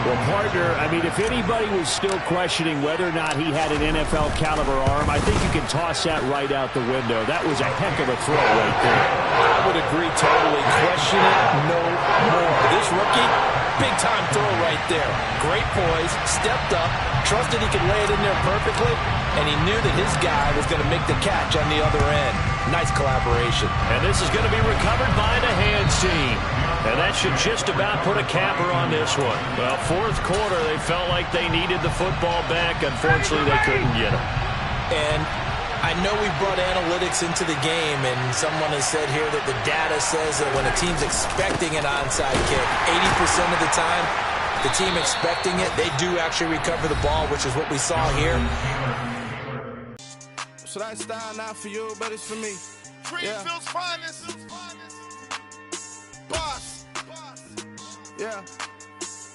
Well, partner, I mean, if anybody was still questioning whether or not he had an NFL caliber arm, I think you can toss that right out the window. That was a heck of a throw right there. I would agree totally. Question it no more. This rookie, big-time throw right there. Great poise, stepped up, trusted he could lay it in there perfectly, and he knew that his guy was going to make the catch on the other end. Nice collaboration. And this is going to be recovered by the hands team. And that should just about put a capper on this one. Well, fourth quarter, they felt like they needed the football back. Unfortunately, they couldn't get it. And I know we brought analytics into the game, and someone has said here that the data says that when a team's expecting an onside kick, 80% of the time, the team expecting it, they do actually recover the ball, which is what we saw here. So that style not for you, but it's for me. Greenfield's finest. Boss. Yeah.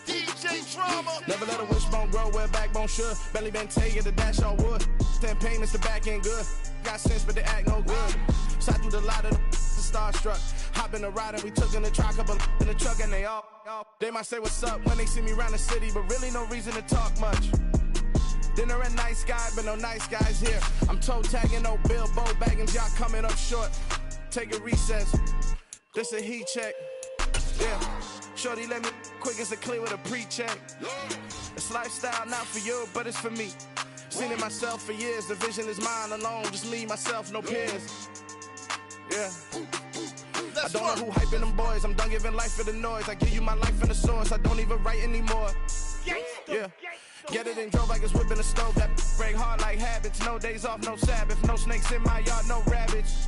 DJ Drama. Never let a wishbone grow where a backbone should. Belly been tell you the dash all wood. 10 payments, the back end good. Got sense, but they act no good. Shot through the lot of the starstruck. Hop in the ride and we took in the truck up in the truck and they all. They might say what's up when they see me around the city, but really no reason to talk much. Dinner a nice guy, but no nice guys here. I'm toe tagging, no Bilbo bagging, y'all coming up short. Take a recess. This a heat check. Yeah. Shorty let me quick as a clear with a pre-check. It's lifestyle not for you, but it's for me. Seen it myself for years. The vision is mine alone. Just me, myself, no peers. Yeah. I don't know who hyping them boys. I'm done giving life for the noise. I give you my life in the source. I don't even write anymore. Yeah. Get it and drove like it's whipping the stove. That break hard like habits. No days off, no Sabbath. No snakes in my yard, no rabbits.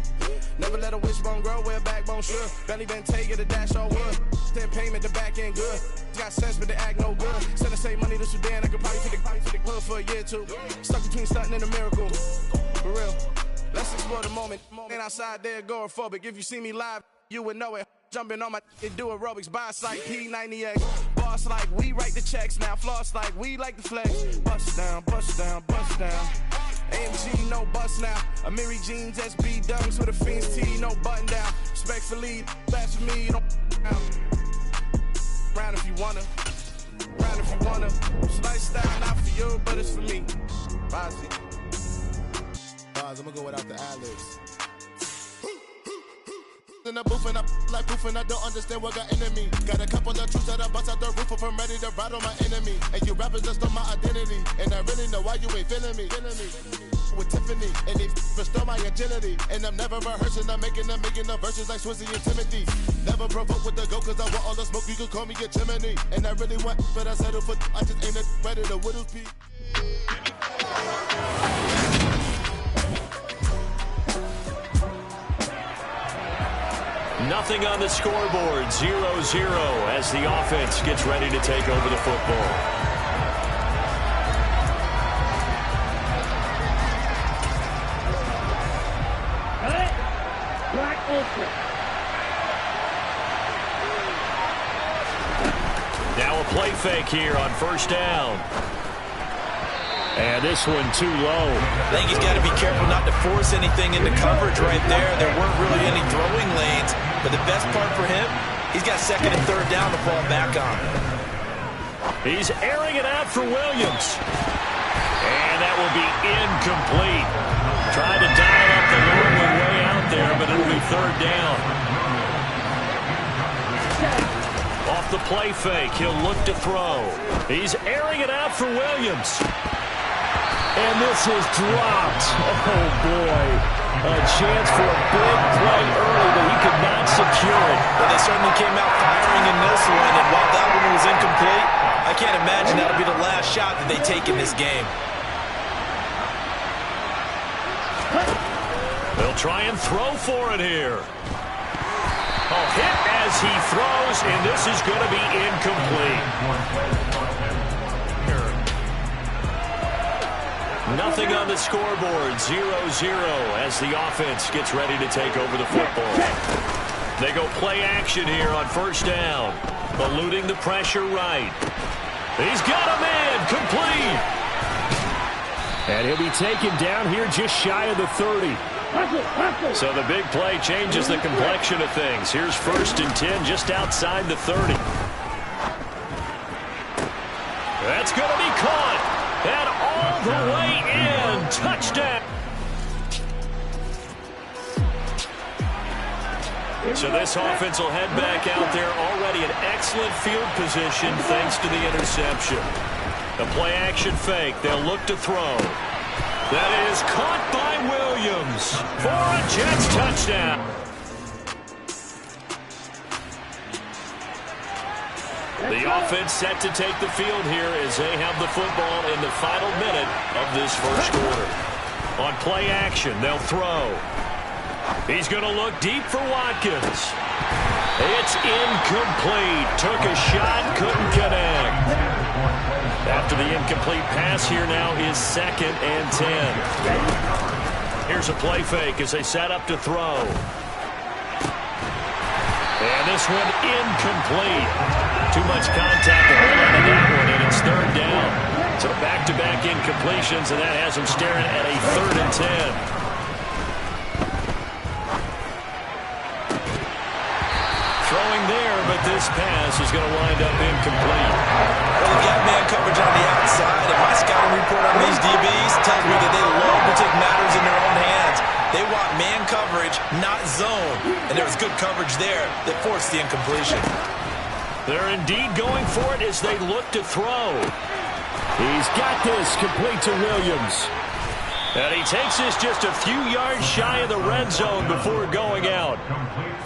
Never let a wishbone grow where a backbone should. Belly been take it, a dash all wood. 10 payment, the back end good. Got sense, but they act no good. Send the same money to Sudan. I could probably take the hood for a year or two. Stuck between stunting and a miracle. For real. Let's explore the moment. Ain't outside there agoraphobic. If you see me live, you would know it. Jumping on my do aerobics by site P90X. Boss Boss like we write the checks now. Floss like we like the flex. Bust down, bust down, bust down. AMG, no bust now. Amiri jeans, SB dunks with a Fiends tee, no button down. Respectfully, best for me, don't down. Round if you wanna. Round if you wanna. It's lifestyle, not for you, but it's for me. Bozzy. I'm gonna go without the ad-libs. In the booth and I like proof and I don't understand what got into me. Got a couple of troops that I bust out the roof if I'm ready to ride on my enemy. And you rappers just stole my identity. And I really know why you ain't feeling me. With Tiffany and they restore my agility. And I'm never rehearsing, I'm making the verses like Swizzy and Timothy. Never provoke with the go cause I want all the smoke, you can call me a chimney. And I really want, but I settle for, I just ain't ready to whittle pee. Nothing on the scoreboard, 0-0 as the offense gets ready to take over the football. Cut. Black open. Now a play fake here on first down. And this one too low. I think he's got to be careful not to force anything into coverage right there. There weren't really any throwing lanes. But the best part for him, he's got second and third down to fall back on. He's airing it out for Williams. And that will be incomplete. Tried to dial up the Norman way out there, but it'll be third down. Off the play fake, he'll look to throw. He's airing it out for Williams. And this is dropped. Oh, boy. A chance for a big play early, but he could not secure it. Well, they certainly came out firing in this one, and while that one was incomplete, I can't imagine that'll be the last shot that they take in this game. They'll try and throw for it here. A hit as he throws, and this is going to be incomplete. Nothing on the scoreboard, 0-0 as the offense gets ready to take over the football. They go play action here on first down, eluding the pressure right. He's got a man, complete. And he'll be taken down here just shy of the 30. So the big play changes the complexion of things. Here's first and 10 just outside the 30. That's going to be caught. And all the way in. Touchdown. So this offense will head back out there already in excellent field position thanks to the interception. The play action fake. They'll look to throw. That is caught by Williams for a Jets touchdown. The offense set to take the field here as they have the football in the final minute of this first quarter. On play action, they'll throw. He's going to look deep for Watkins. It's incomplete. Took a shot, couldn't connect. After the incomplete pass, here now is second and 10. Here's a play fake as they set up to throw. And this one incomplete. Too much contact to hold on to that one, and it's third down. So back-to-back incompletions, and that has them staring at a third and 10. Throwing there, but this pass is going to wind up incomplete. Well, they got man coverage on the outside, and my scouting report on these DBs tells me that they love to take matters in their own hands. They want man coverage, not zone. And there was good coverage there that forced the incompletion. They're indeed going for it as they look to throw. He's got this complete to Williams. And he takes this just a few yards shy of the red zone before going out.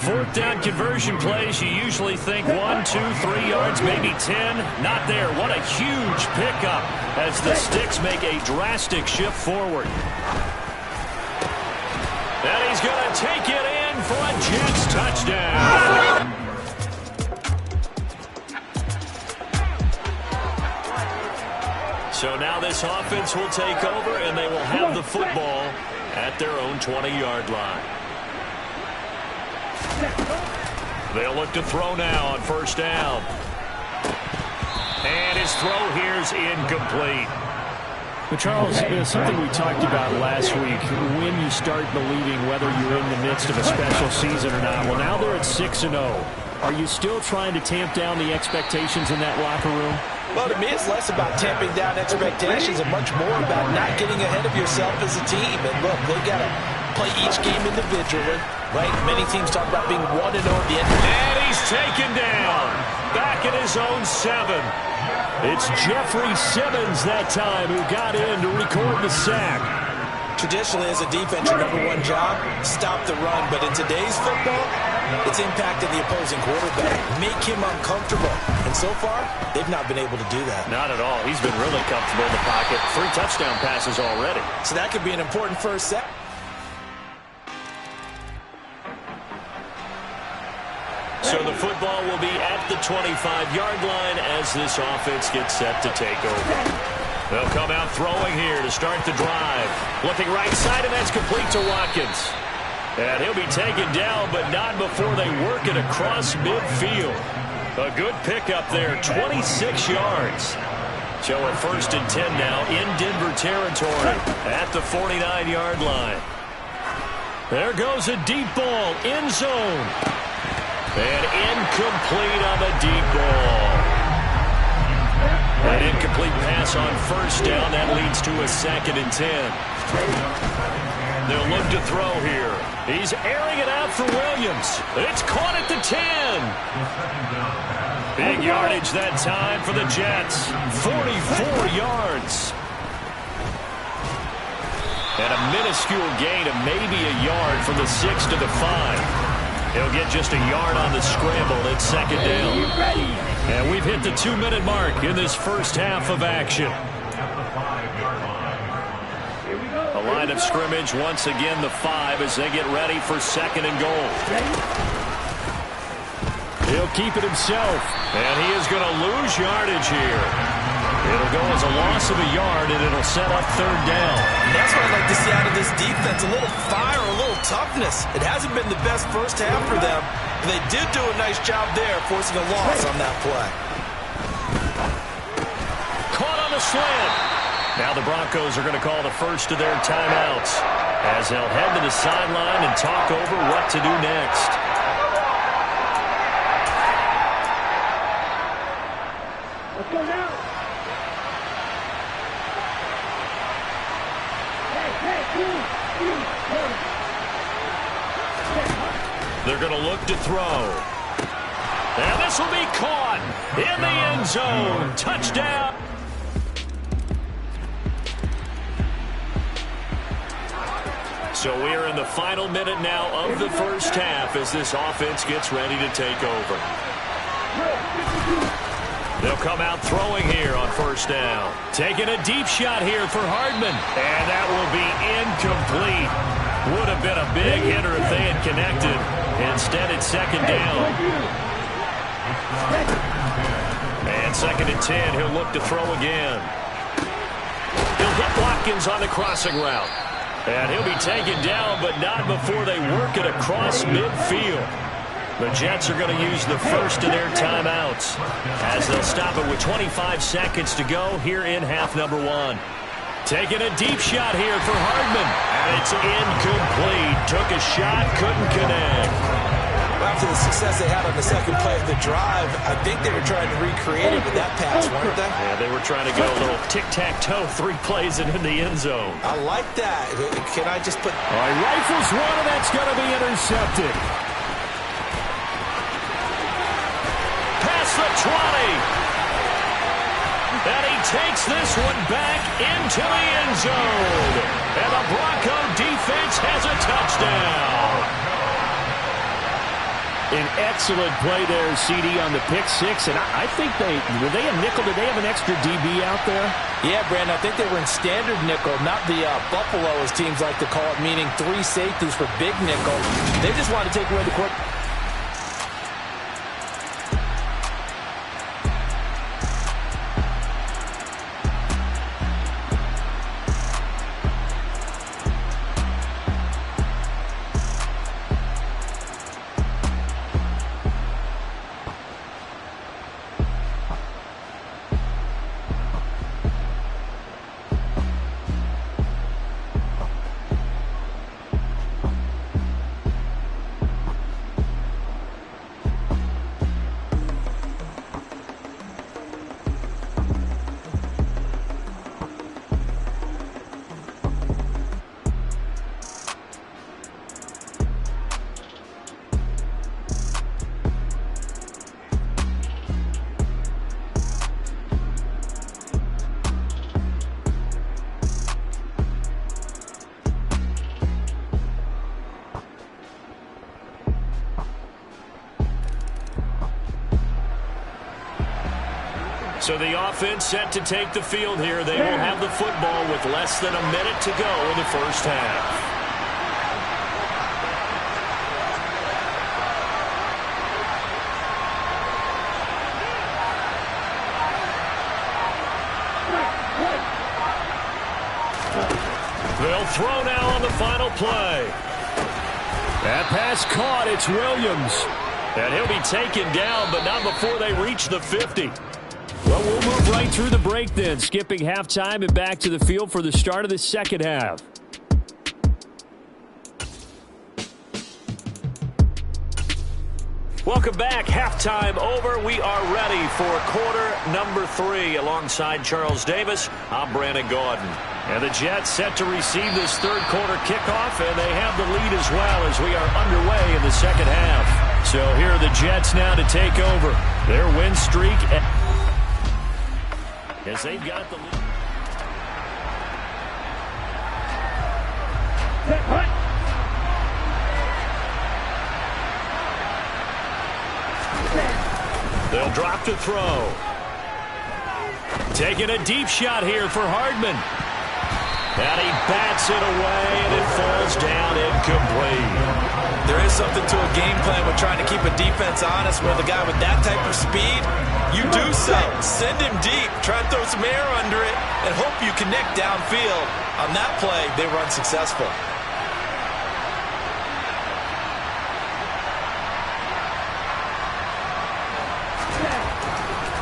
Fourth down conversion plays, you usually think 1, 2, 3 yards, maybe 10. Not there. What a huge pickup as the Sticks make a drastic shift forward. And he's going to take it in for a Jets touchdown. So now this offense will take over, and they will have the football at their own 20-yard line. They'll look to throw now on first down. And his throw here is incomplete. But Charles, something we talked about last week, when you start believing whether you're in the midst of a special season or not. Well, now they're at 6-0. Are you still trying to tamp down the expectations in that locker room? Well, to me, it's less about tamping down expectations and much more about not getting ahead of yourself as a team. And look, they got to play each game individually, right? Many teams talk about being 1-0 at the end. And he's taken down. Back at his own 7. It's Jeffrey Simmons that time who got in to record the sack. Traditionally, as a defense, your #1 job, stop the run. But in today's football, it's impacting the opposing quarterback. Make him uncomfortable. And so far, they've not been able to do that. Not at all. He's been really comfortable in the pocket. 3 touchdown passes already. So that could be an important first set. So the football will be at the 25-yard line as this offense gets set to take over. They'll come out throwing here to start the drive. Looking right side, and that's complete to Watkins. And he'll be taken down, but not before they work it across midfield. A good pickup there, 26 yards. So a 1st and 10 now in Denver territory at the 49-yard line. There goes a deep ball, end zone. And incomplete on the deep ball. An incomplete pass on 1st down. That leads to a 2nd and 10. They'll look to throw here. He's airing it out for Williams. It's caught at the 10. Big yardage that time for the Jets. 44 yards. And a minuscule gain of maybe a yard from the 6 to the 5. He'll get just a yard on the scramble at 2nd down. And we've hit the 2-minute mark in this first half of action. A line of scrimmage, once again the 5 as they get ready for 2nd and goal. He'll keep it himself. And he is going to lose yardage here. It'll go as a loss of a yard, and it'll set up 3rd down. And that's what I'd like to see out of this defense, a little fire, a little toughness. It hasn't been the best first half for them, but they did do a nice job there, forcing a loss on that play. Caught on the slant. Now the Broncos are going to call the first of their timeouts as they'll head to the sideline and talk over what to do next. Let's go now. They're going to look to throw. And this will be caught in the end zone. Touchdown. So we're in the final minute now of the first half as this offense gets ready to take over. They'll come out throwing here on 1st down. Taking a deep shot here for Hardman. And that will be incomplete. Would have been a big hitter if they had connected. Instead, it's 2nd down. And 2nd and 10, he'll look to throw again. He'll hit Watkins on the crossing route. And he'll be taken down, but not before they work it across midfield. The Jets are going to use the first of their timeouts as they'll stop it with 25 seconds to go here in half number 1. Taking a deep shot here for Hardman. And it's incomplete. Took a shot, couldn't connect. After the success they had on the second play of the drive, I think they were trying to recreate it with that pass, weren't they? Yeah, they were trying to go a little tic-tac-toe, 3 plays and in the end zone. I like that. Can I just put... All right, rifles one, and that's going to be intercepted. Past the 20. And he takes this one back into the end zone. And the Bronco defense has a touchdown. An excellent play there, CD, on the pick 6. And I think were they a nickel? Did they have an extra DB out there? Yeah, Brandon, I think they were in standard nickel, not the Buffalo, as teams like to call it, meaning 3 safeties for big nickel. They just wanted to take away the court. So the offense set to take the field here. They will have the football with less than a minute to go in the first half. They'll throw now on the final play. That pass caught. It's Williams. And he'll be taken down, but not before they reach the 50. Well, we'll move right through the break then, skipping halftime and back to the field for the start of the second half. Welcome back. Halftime over. We are ready for quarter number 3. Alongside Charles Davis, I'm Brandon Gaudin. And the Jets set to receive this third quarter kickoff, and they have the lead as well as we are underway in the second half. So here are the Jets now to take over their win streak as they've got the lead. They'll drop to throw. Taking a deep shot here for Hardman. And he bats it away, and it falls down incomplete. There is something to a game plan with trying to keep a defense honest with a guy with that type of speed. You do so. Send him deep. Try and throw some air under it and hope you connect downfield. On that play, they run successful.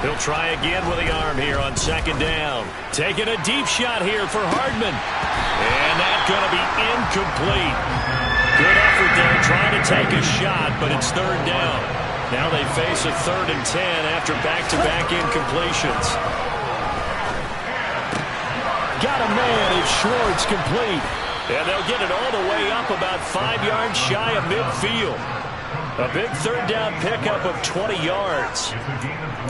He'll try again with the arm here on second down. Taking a deep shot here for Hardman. And that's going to be incomplete. Good effort there trying to take a shot, but it's third down. Now they face a 3rd and 10 after back-to-back incompletions. Got a man. It's Schwartz complete. And they'll get it all the way up about 5 yards shy of midfield. A big third down pickup of 20 yards.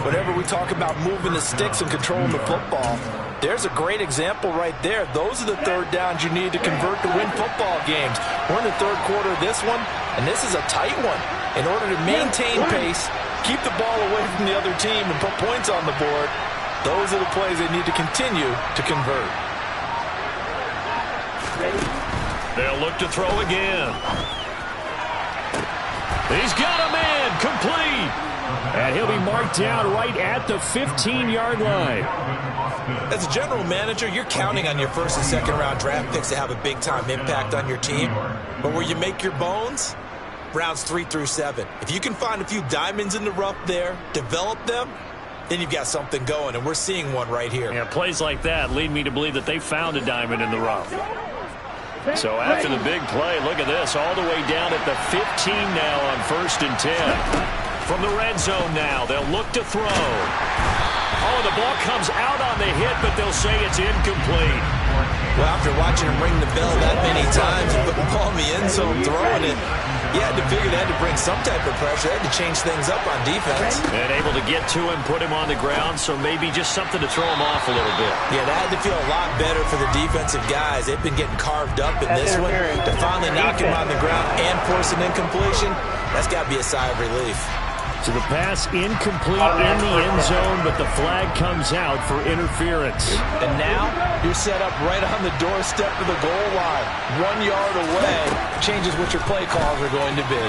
Whenever we talk about moving the sticks and controlling the football, there's a great example right there. Those are the third downs you need to convert to win football games. We're in the third quarter of this one, and this is a tight one. In order to maintain pace, keep the ball away from the other team, and put points on the board, those are the plays they need to continue to convert. They'll look to throw again. He's got a man, complete. And he'll be marked down right at the 15-yard line. As a general manager, you're counting on your first and second round draft picks to have a big-time impact on your team. But where you make your bones, rounds 3 through 7. If you can find a few diamonds in the rough there, develop them, then you've got something going, and we're seeing one right here. Yeah, plays like that lead me to believe that they found a diamond in the rough. So after the big play, look at this, all the way down at the 15 now on 1st and 10. From the red zone now, they'll look to throw. Oh, the ball comes out on the hit, but they'll say it's incomplete. Well, after watching him ring the bell that many times and put the ball in the end zone throwing it, you had to figure they had to bring some type of pressure. They had to change things up on defense. And able to get to him, put him on the ground, so maybe just something to throw him off a little bit. Yeah, that had to feel a lot better for the defensive guys. They've been getting carved up in this one. To finally knock him on the ground and force an incompletion, that's got to be a sigh of relief. So the pass incomplete in the end zone, but the flag comes out for interference. And now you're set up right on the doorstep of the goal line. 1 yard away changes what your play calls are going to be.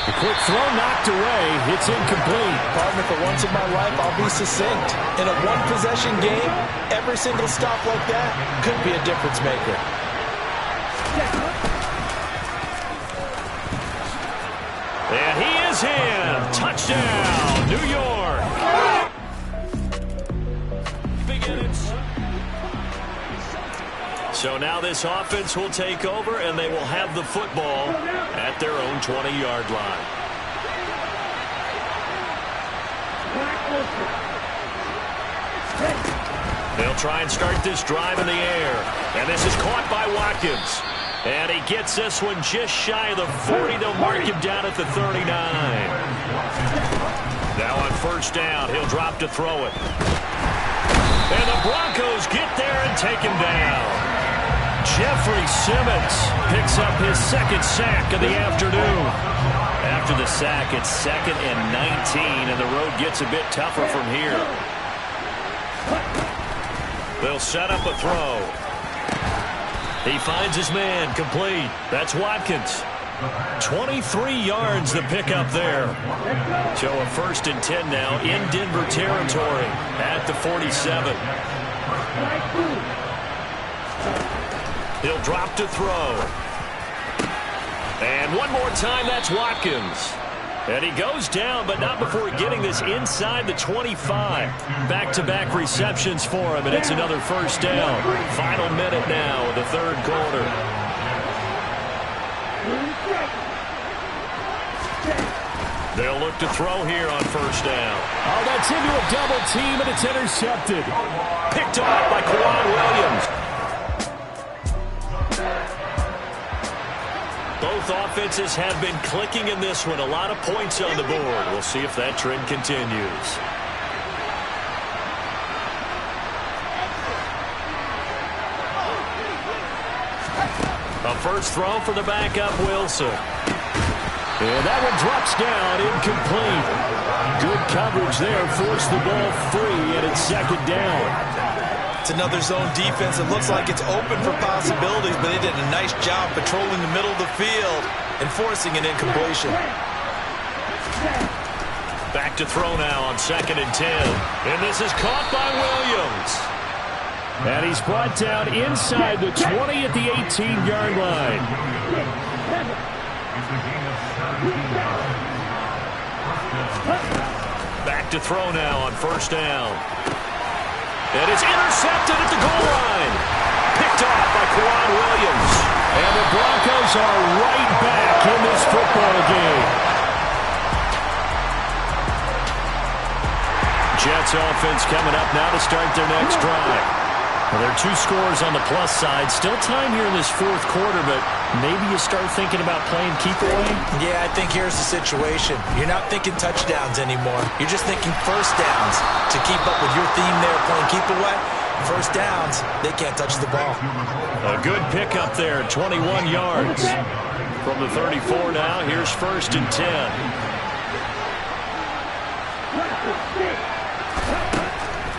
The quick throw knocked away. It's incomplete. Partner, for once in my life, I'll be succinct. In a one-possession game, every single stop like that could be a difference maker. And he is in. Touchdown, New York. So now this offense will take over, and they will have the football at their own 20-yard line. They'll try and start this drive in the air. And this is caught by Watkins. And he gets this one just shy of the 40. They'll mark him down at the 39. Now on 1st down, he'll drop to throw it. And the Broncos get there and take him down. Jeffrey Simmons picks up his 2nd sack of the afternoon. After the sack, it's 2nd and 19, and the road gets a bit tougher from here. They'll set up a throw. He finds his man, complete. That's Watkins. 23 yards the pickup there. So a 1st and 10 now in Denver territory at the 47. He'll drop to throw. And one more time, that's Watkins. And he goes down, but not before getting this inside the 25. Back-to-back receptions for him, and it's another 1st down. Final minute now of the 3rd quarter. They'll look to throw here on 1st down. Oh, that's into a double team, and it's intercepted. Picked off by Kwan Williams. Both offenses have been clicking in this one. A lot of points on the board. We'll see if that trend continues. A 1st throw for the backup, Wilson. And that one drops down, incomplete. Good coverage there, forced the ball free, and it's 2nd down. It's another zone defense. It looks like it's open for possibilities, but they did a nice job patrolling the middle of the field and forcing an incompletion. Back to throw now on 2nd and 10. And this is caught by Williams. And he's brought down inside the 20 at the 18-yard line. Back to throw now on 1st down. And it's intercepted at the goal line. Picked off by Kwan Williams. And the Broncos are right back in this football game. Jets offense coming up now to start their next drive. Well, there are 2 scores on the plus side. Still time here in this 4th quarter, but maybe you start thinking about playing keep away? Yeah, I think here's the situation. You're not thinking touchdowns anymore. You're just thinking 1st downs to keep up with your theme there, playing keep away. 1st downs, they can't touch the ball. A good pickup there, 21 yards. From the 34 now, here's 1st and 10.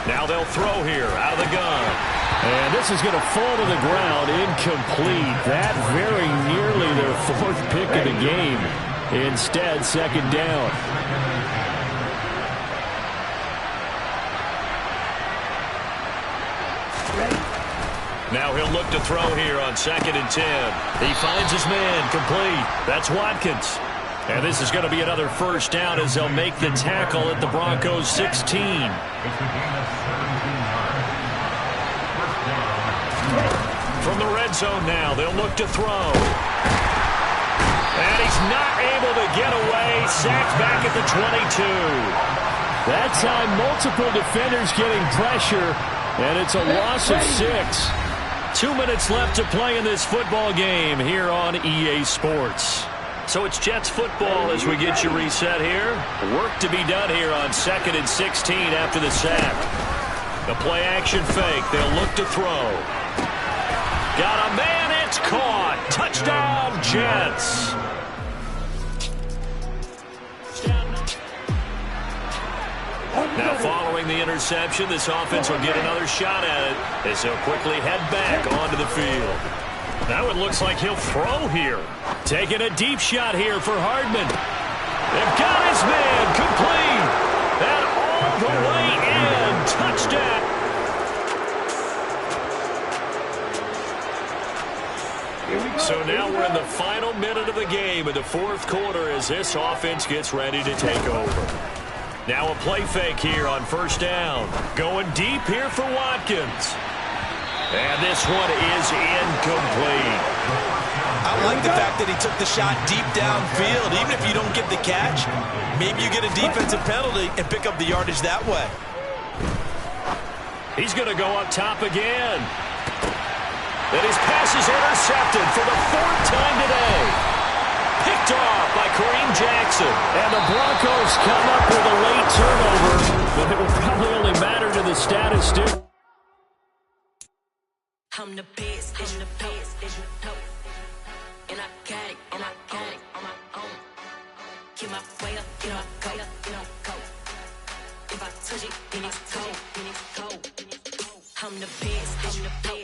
Now they'll throw here out of the gun. And this is going to fall to the ground, incomplete. That very nearly their 4th pick of the game. Instead, 2nd down. Now he'll look to throw here on 2nd and 10. He finds his man, complete. That's Watkins. And this is going to be another 1st down as they'll make the tackle at the Broncos' 16. From the red zone now, they'll look to throw. And he's not able to get away. Sacked back at the 22. That time, multiple defenders getting pressure, and it's a loss of 6. 2 minutes left to play in this football game here on EA Sports. So it's Jets football as we get you reset here. Work to be done here on 2nd and 16 after the sack. The play action fake. They'll look to throw. Got a man. It's caught. Touchdown, Jets. Now following the interception, this offense will get another shot at it as they'll quickly head back onto the field. Now it looks like he'll throw here. Taking a deep shot here for Hardman. They've got his man complete. And all the way in. Touchdown. So now we're in the final minute of the game in the 4th quarter as this offense gets ready to take over. Now a play fake here on 1st down. Going deep here for Watkins. And this one is incomplete. I like the fact that he took the shot deep downfield. Even if you don't get the catch, maybe you get a defensive penalty and pick up the yardage that way. He's going to go up top again. And his pass is intercepted for the 4th time today. Picked off by Kareem Jackson. And the Broncos come up with a late turnover, but it will probably only matter to the statistician. I'm the best, and I got it, on my own. Keep my way up, go. If I touch it, then it's cold, I'm the best, I'm the best.